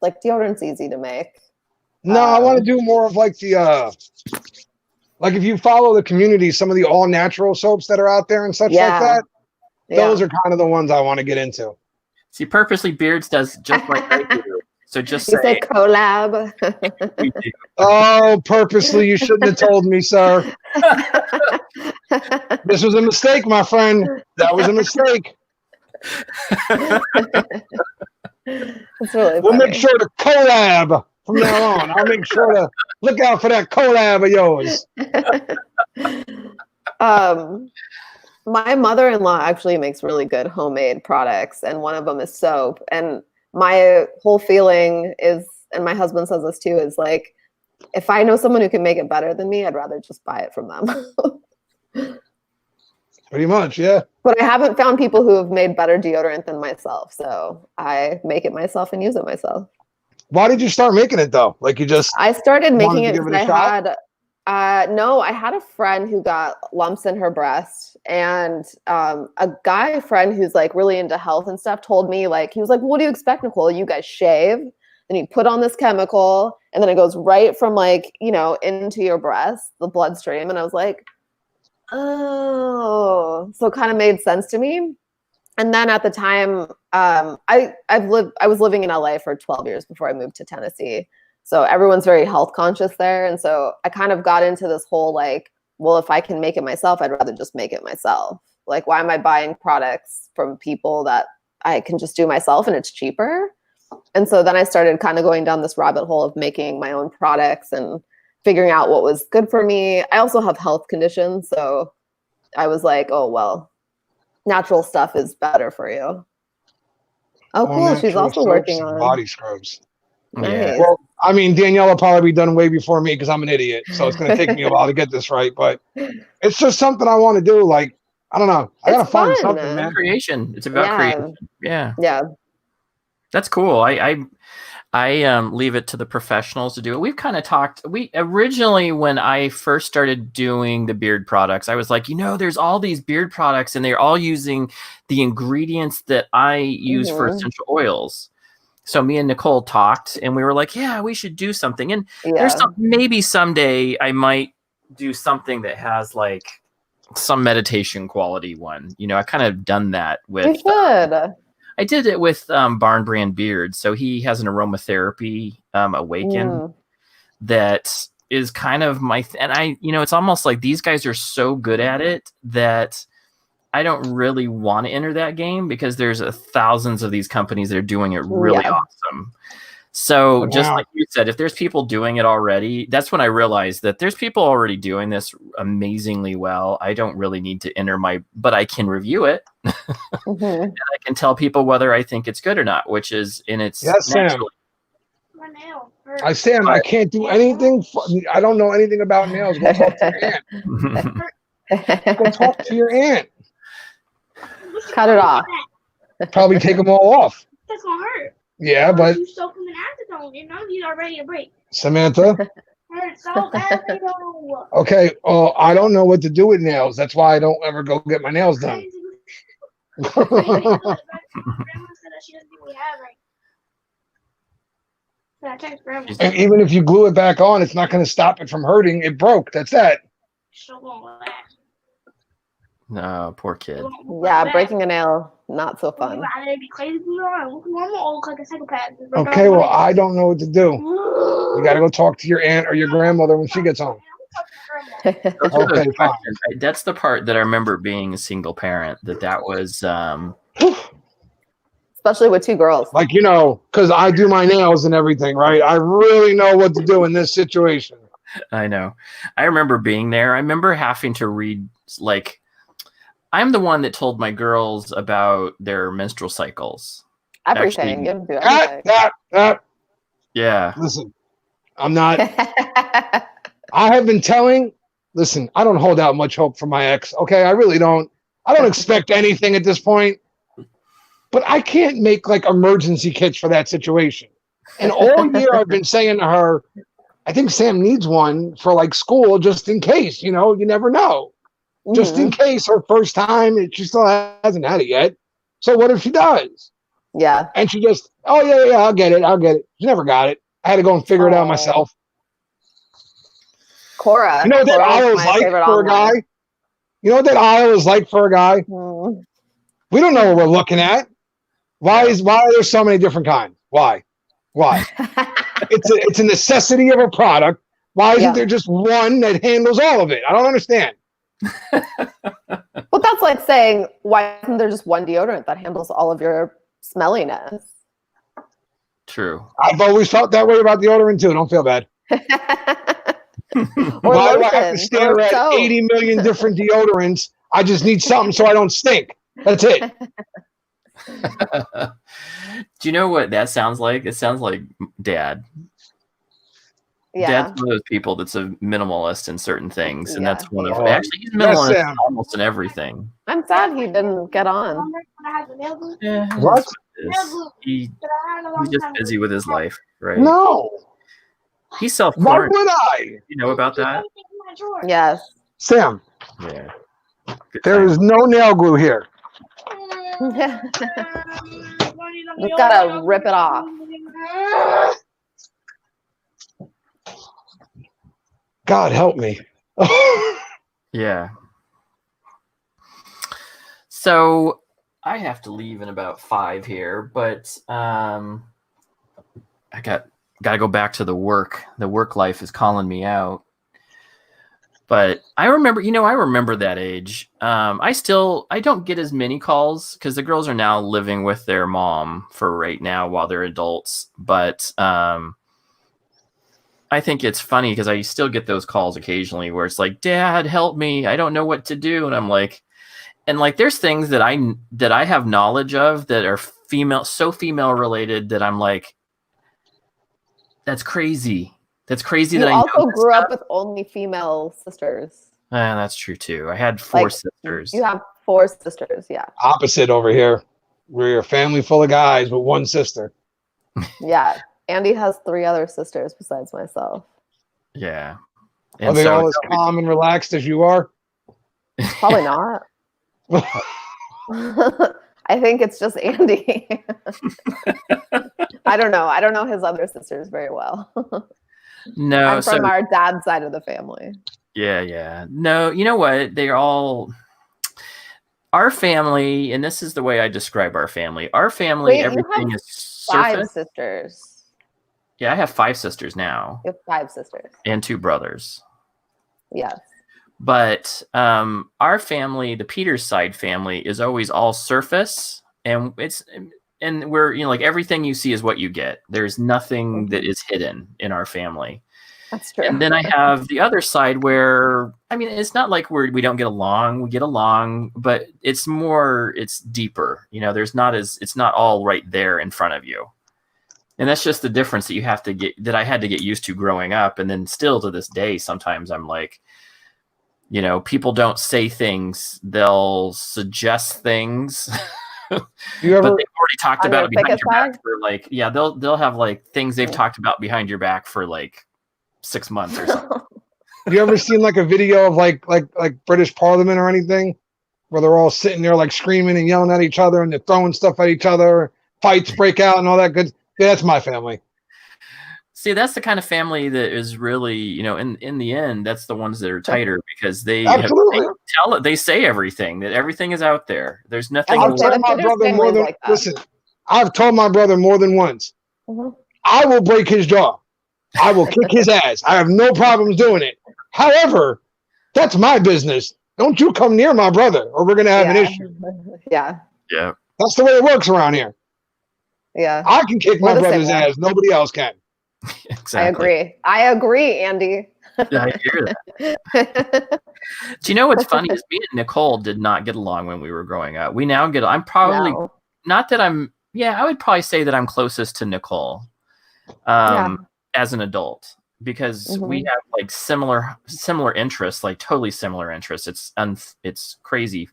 like deodorant's easy to make. No, I want to do more of like the like if you follow the community, some of the all natural soaps that are out there and such like that. Those are kind of the ones I want to get into. See, Purposely Beards does just like I do. So just you say collab. Oh, Purposely, you shouldn't have told me, sir. This was a mistake, my friend. That was a mistake. That's really we'll make sure to collab from now on. I'll make sure to look out for that collab of yours. My mother-in-law actually makes really good homemade products, and one of them is soap. And my whole feeling is, and my husband says this too, is like, if I know someone who can make it better than me, I'd rather just buy it from them. Pretty much, yeah. But I haven't found people who have made better deodorant than myself. So I make it myself and use it myself. Why did you start making it though? Like I started making it because I had a friend who got lumps in her breast, and a guy friend who's like really into health and stuff told me, like, he was like, "What do you expect, Nichole? You guys shave, and you put on this chemical, and then it goes right from like, you know, into your breast, the bloodstream." And I was like, oh, so it kind of made sense to me. And then at the time, I was living in LA for 12 years before I moved to Tennessee. So everyone's very health conscious there. And so I kind of got into this whole like, well, if I can make it myself, I'd rather just make it myself. Like, why am I buying products from people that I can just do myself and it's cheaper? And so then I started kind of going down this rabbit hole of making my own products and figuring out what was good for me. I also have health conditions. So I was like, oh, well, natural stuff is better for you. Oh, cool. She's also working on body scrubs. Nice. Yeah. Well, I mean, Danielle will probably be done way before me because I'm an idiot. So it's going to take me a while to get this right. But it's just something I want to do. Like, I don't know. I got to find something, man. Creation. It's about creation. Yeah. Yeah. That's cool. I leave it to the professionals to do it. We've kind of talked. We originally, when I first started doing the beard products, I was like, you know, there's all these beard products and they're all using the ingredients that I use for essential oils. So me and Nichole talked and we were like, yeah, we should do something. And there's maybe someday I might do something that has like some meditation quality one. You know, I kind of done that with. You should. I did it with Barn Brand Beard. So he has an aromatherapy Awaken that is kind of my and I, you know, it's almost like these guys are so good at it that I don't really want to enter that game because there's thousands of these companies that are doing it really awesome. So just like you said, if there's people doing it already, that's when I realized that there's people already doing this amazingly well. I don't really need to enter but I can review it. And I can tell people whether I think it's good or not, which is in its Sam. Sam, I can't do anything. I don't know anything about nails. Go talk to your aunt. Go talk to your aunt. Cut it off. Probably take them all off. That's gonna hurt. Yeah, but you soak them in acetone. You know you are ready to break. Samantha. Hurts so badly though. Okay. Oh, I don't know what to do with nails. That's why I don't ever go get my nails done. Grandma said that she doesn't think we have right. So I text Grandma. And even if you glue it back on, it's not going to stop it from hurting. It broke. That's that. She'll go relax. No, poor kid. Yeah, breaking a nail, not so fun. Okay, well, I don't know what to do. You got to go talk to your aunt or your grandmother when she gets home. Okay, fine. That's the part that I remember being a single parent. That was, especially with two girls. Like, you know, because I do my nails and everything, right? I really know what to do in this situation. I know. I remember being there. I remember having to read, like, I'm the one that told my girls about their menstrual cycles. Everything. You do everything. Yeah. Listen, I'm not. I have been telling. Listen, I don't hold out much hope for my ex. Okay, I really don't. I don't expect anything at this point. But I can't make like emergency kits for that situation. And all year I've been saying to her, I think Sam needs one for like school just in case. You know, you never know. Just in case her first time, she still hasn't had it yet. So what if she does? Yeah. And she just, oh, yeah, I'll get it. She never got it. I had to go and figure it out myself. Cora. You know what that aisle is like for a guy? You know what that aisle is like for a guy? We don't know what we're looking at. Why are there so many different kinds? Why? It's a necessity of a product. Why isn't there just one that handles all of it? I don't understand. Well, that's like saying, why isn't there just one deodorant that handles all of your smelliness? True. I've always felt that way about deodorant too. Don't feel bad. Why do I have to stare at 80 million different deodorants? I just need something so I don't stink. That's it. Do you know what that sounds like? It sounds like Dad. Dad's one of those people that's a minimalist in certain things, and that's one of actually he's minimalist almost in everything. I'm sad he didn't get on. Yeah, what? He's just busy with his life, right? No, he's self. Why would I? You know about that? Yes, Sam. Yeah. There is no nail glue here. We've gotta rip it off. God help me. Yeah. So I have to leave in about 5 here, but I got to go back to the work. The work life is calling me out. But I remember that age. I don't get as many calls because the girls are now living with their mom for right now while they're adults. But I think it's funny because I still get those calls occasionally where it's like, Dad, help me. I don't know what to do. And I'm like, there's things that I have knowledge of that are female related that I'm like, that's crazy. That's crazy. You that I also grew up with only female sisters. That's true too. I had 4 sisters. You have 4 sisters, yeah. Opposite over here. We're a family full of guys with 1 sister. Yeah. Andy has 3 other sisters besides myself. Yeah. Are they all as calm and relaxed as you are? Probably not. I think it's just Andy. I don't know. I don't know his other sisters very well. No, I'm from our dad's side of the family. Yeah. No, you know what? They're all our family, and this is the way I describe our family. Our family, everything is 5 sisters. Yeah, I have 5 sisters now. You have 5 sisters. And 2 brothers. Yes. But our family, the Peters side family, is always all surface, and we're like everything you see is what you get. There's nothing that is hidden in our family. That's true. And then I have the other side where it's not like we don't get along. We get along, but it's deeper. It's not all right there in front of you. And that's just the difference that I had to get used to growing up, and then still to this day, sometimes I'm like. People don't say things; they'll suggest things. But they've already talked about it behind your back for they'll have things they've talked about behind your back for 6 months or something. You ever seen a video of like British Parliament or anything where they're all sitting there screaming and yelling at each other and they're throwing stuff at each other, fights break out and all that good? Yeah, that's my family. See, that's the kind of family that is really, in the end, that's the ones that are tighter because they say everything, that everything is out there. There's nothing. I've told my brother more than listen. I've told my brother more than once. Mm-hmm. I will break his jaw. I will kick his ass. I have no problems doing it. However, that's my business. Don't you come near my brother, or we're gonna have an issue. Yeah. Yeah. That's the way it works around here. Yeah. I can kick my brother's ass. Nobody else can. Exactly. I agree, Andy. Yeah, I hear that. Do you know what's funny is me and Nichole did not get along when we were growing up. We now get. I'm probably not that I'm. Yeah, I would probably say that I'm closest to Nichole, as an adult because we have similar interests, totally similar interests. It's crazy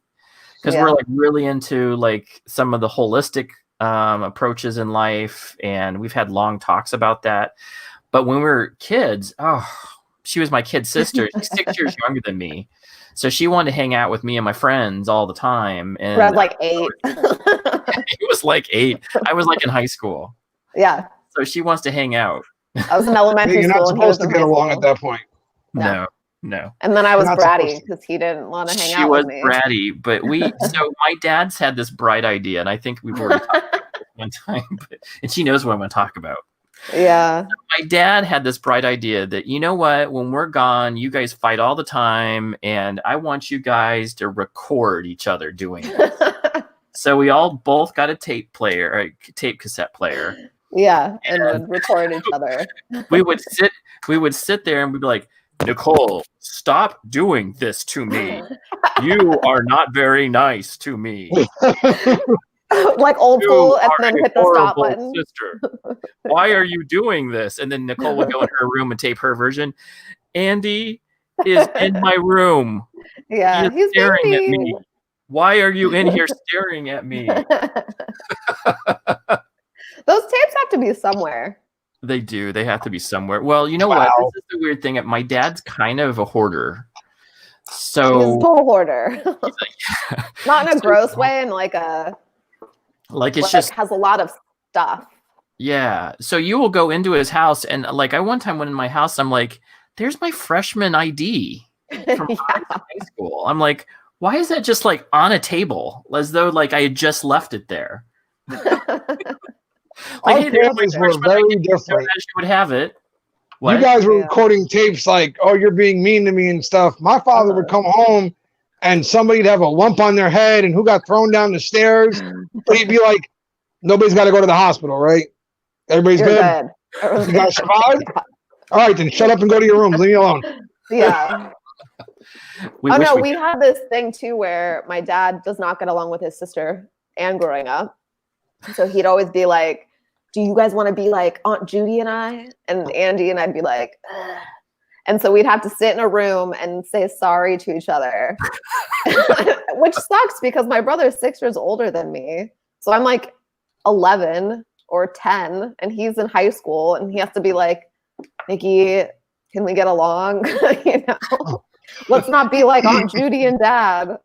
because we're really into some of the holistic approaches in life, and we've had long talks about that. But when we were kids, she was my kid sister. She's 6 years younger than me, so she wanted to hang out with me and my friends all the time. And I was 8. It was 8. I was in high school. Yeah. So she wants to hang out. I was in elementary school. You're not supposed to get along at that point. No. And then I was bratty because he didn't want to hang out with me. She was bratty, but so my dad's had this bright idea, and I think we've already talked about it one time, and she knows what I'm going to talk about. Yeah. So my dad had this bright idea that, you know what, when we're gone, you guys fight all the time, and I want you guys to record each other doing it. So we both got a tape cassette player. Yeah, and would record each other. we would sit there and we'd be like, Nichole, stop doing this to me. You are not very nice to me. like old school, and then hit the stop horrible button. Sister, why are you doing this? And then Nichole would go in her room and tape her version. Andy is in my room. Yeah, he's staring at me. Why are you in here staring at me? Those tapes have to be somewhere. They do. They have to be somewhere. Well, you know what? This is the weird thing. My dad's kind of a hoarder. So he's a total hoarder. Not in a gross way, and like it's just has a lot of stuff. Yeah. So you will go into his house, and like I one time went in my house, I'm like, there's my freshman ID from high school. I'm like, why is that just like on a table as though like I had just left it there? Our families were very different. You would have it. What? You guys were recording tapes like, oh, you're being mean to me and stuff. My father would come home and somebody'd have a lump on their head and who got thrown down the stairs. But he'd be like, nobody's got to go to the hospital, right? Everybody's good. You guys survived? All right, then shut up and go to your room. Leave me alone. Yeah. We had this thing too where my dad does not get along with his sister and growing up. So he'd always be like, do you guys want to be like Aunt Judy and I? And Andy and I'd be like, ugh. And so we'd have to sit in a room and say sorry to each other, which sucks because my brother is 6 years older than me. So I'm like 11 or 10 and he's in high school and he has to be like, Nikki, can we get along? You know, let's not be like Aunt Judy and Dad.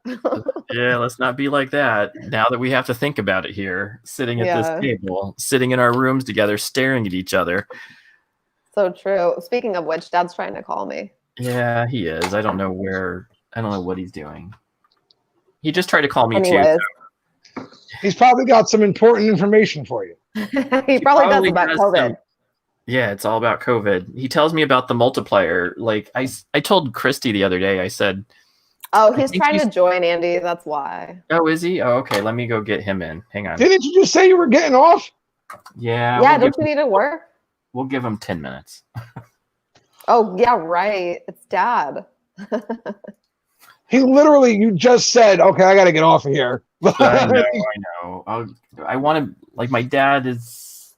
Yeah, let's not be like that. Now that we have to think about it here, sitting at this table, sitting in our rooms together, staring at each other. So true. Speaking of which, Dad's trying to call me. Yeah, he is. I don't know what he's doing. He just tried to call me too. So. He's probably got some important information for you. he probably does about COVID. Yeah, it's all about COVID. He tells me about the multiplier. Like I told Christy the other day, I said, oh, he's trying to join Andy. That's why. Oh, is he? Oh, okay. Let me go get him in. Hang on. Didn't you just say you were getting off? Yeah. Yeah, don't you need to work? We'll give him 10 minutes. Oh, yeah, right. It's Dad. He literally, you just said, okay, I got to get off of here. I know. I want to, like, my dad is,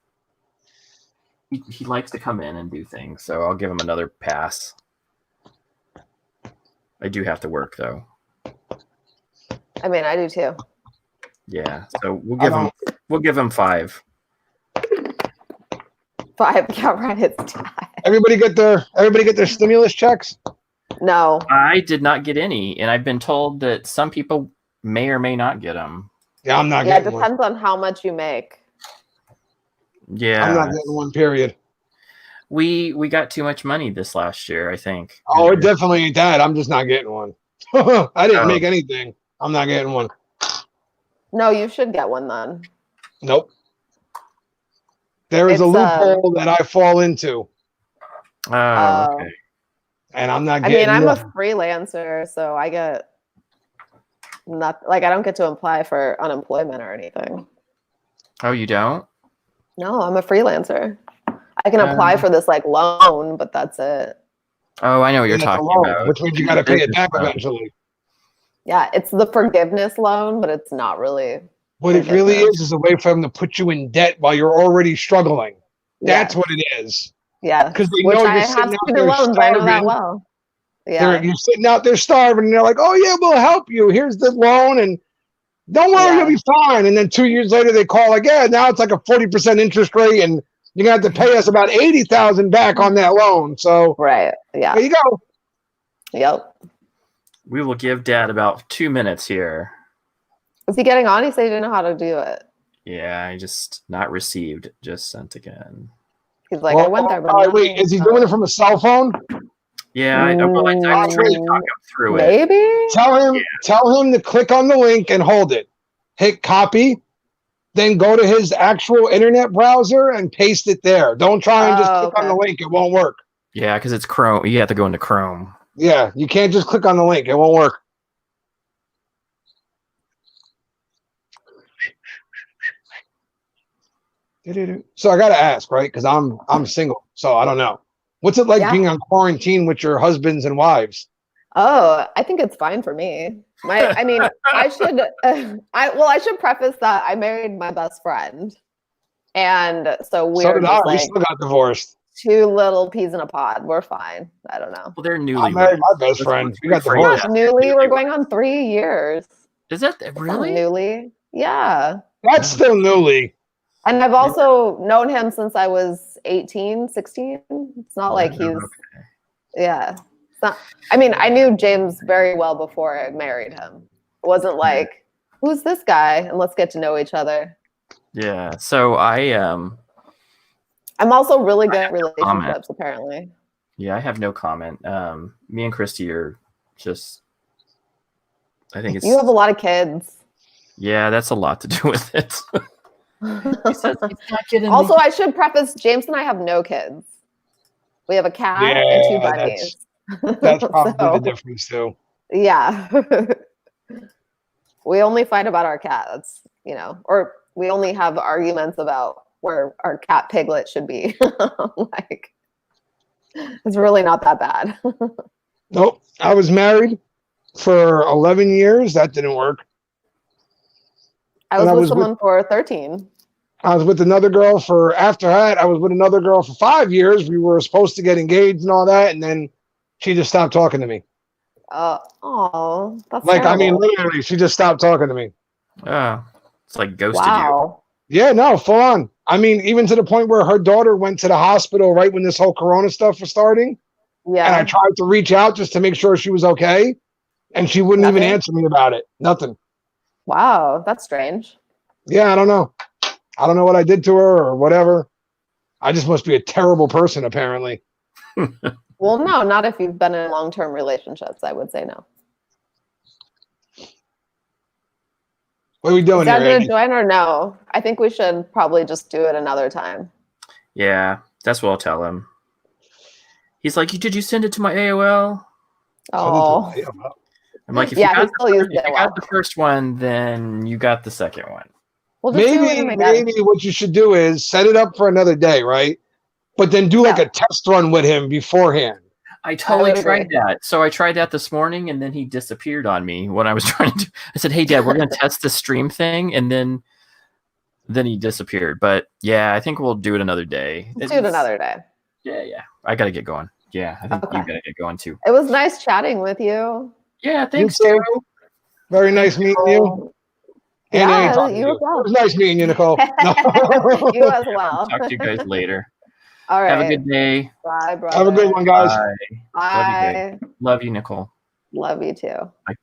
he likes to come in and do things, so I'll give him another pass. I do have to work, though. I mean, I do too. Yeah, so we'll give him 5. 5, yeah, right. It's Dad. Everybody get their stimulus checks? No, I did not get any, and I've been told that some people may or may not get them. Yeah, I'm not getting one. Yeah, it depends on how much you make. Yeah, I'm not getting one. Period. We got too much money this last year, I think. Oh, it definitely ain't that. I'm just not getting one. I didn't make anything. I'm not getting one. No, you should get one then. Nope. There is a loophole that I fall into. Oh, okay. And I'm not getting I'm a freelancer, so I get I don't get to apply for unemployment or anything. Oh, you don't? No, I'm a freelancer. I can apply for this like loan, but that's it. Oh, I know what you're talking about. Which means you got to pay it back eventually. Yeah, it's the forgiveness loan, but it's not really. What it really is a way for them to put you in debt while you're already struggling. That's what it is. Yeah, because they know you're sitting out there starving. I know that well. Yeah, you're sitting out there starving, and they're like, "Oh yeah, we'll help you. Here's the loan, and don't worry, you'll be fine." And then 2 years later, they call again. Now it's like a 40% interest rate, and you're gonna have to pay us about $80,000 back on that loan. So right, yeah, there you go. Yep. We will give Dad about 2 minutes here. Is he getting on? He said he didn't know how to do it. Yeah, I just not received. Just sent again. He's like, I went there, but wait, is he doing it from a cell phone? Yeah, I tried to talk him through it. Maybe. Tell him to click on the link and hold it. Hit copy, then go to his actual internet browser and paste it there. Don't try and just click on the link; it won't work. Yeah, because it's Chrome. You have to go into Chrome. Yeah, you can't just click on the link; it won't work. So I gotta ask, right? Because I'm single, so I don't know. What's it like being on quarantine with your husbands and wives? Oh, I think it's fine for me. I should preface that I married my best friend, and so So we're did just I. We still got divorced. two little peas in a pod. We're fine. I don't know. Well, they're newly. I married my best friend. We got divorced. Newly, we're going on 3 years. Is that really newly? Yeah. That's still newly. And I've also known him since I was 18, 16. It's not like he's, yeah. It's not, I mean, I knew James very well before I married him. It wasn't like, who's this guy? And let's get to know each other. Yeah. So I'm also really good at relationships, apparently. Yeah, I have no comment. Me and Christy are just, I think it's. You have a lot of kids. Yeah, that's a lot to do with it. Also, I should preface, James and I have no kids. We have a cat and 2 bunnies. That's probably the difference too. Yeah. We only fight about our cat. That's, or we only have arguments about where our cat Piglet should be. Like, it's really not that bad. Nope. I was married for 11 years. That didn't work. I was with someone for 13. I was with another girl after that, I was with another girl for 5 years. We were supposed to get engaged and all that, and then she just stopped talking to me. That's terrible. I mean, literally, she just stopped talking to me. It's like ghosted you. Yeah, no, full on. I mean, even to the point where her daughter went to the hospital right when this whole Corona stuff was starting. Yeah. And I tried to reach out just to make sure she was okay, and she wouldn't even answer me about it. Nothing. Wow, that's strange. Yeah, I don't know. I don't know what I did to her or whatever. I just must be a terrible person, apparently. Well, no, not if you've been in long-term relationships. I would say no. What are we doing here? Is that going to join or no? I think we should probably just do it another time. Yeah, that's what I'll tell him. He's like, did you send it to my AOL? Oh. I'm like, if you got the first one, then you got the second one. Well, maybe what you should do is set it up for another day, right? But then do like a test run with him beforehand. I totally tried that. So I tried that this morning, and then he disappeared on me when I was trying to. I said, "Hey, Dad, we're going to test the stream thing," and then he disappeared. But yeah, I think we'll do it another day. Let's do it another day. Yeah. I got to get going. Yeah, I think you got to get going too. It was nice chatting with you. Yeah, thanks, too. Very nice meeting you. Yeah, you as well. It was nice meeting you, Nichole. You as well. Talk to you guys later. All right. Have a good day. Bye, brother. Have a good one, guys. Bye. Love you, Nichole. Love you too. Bye.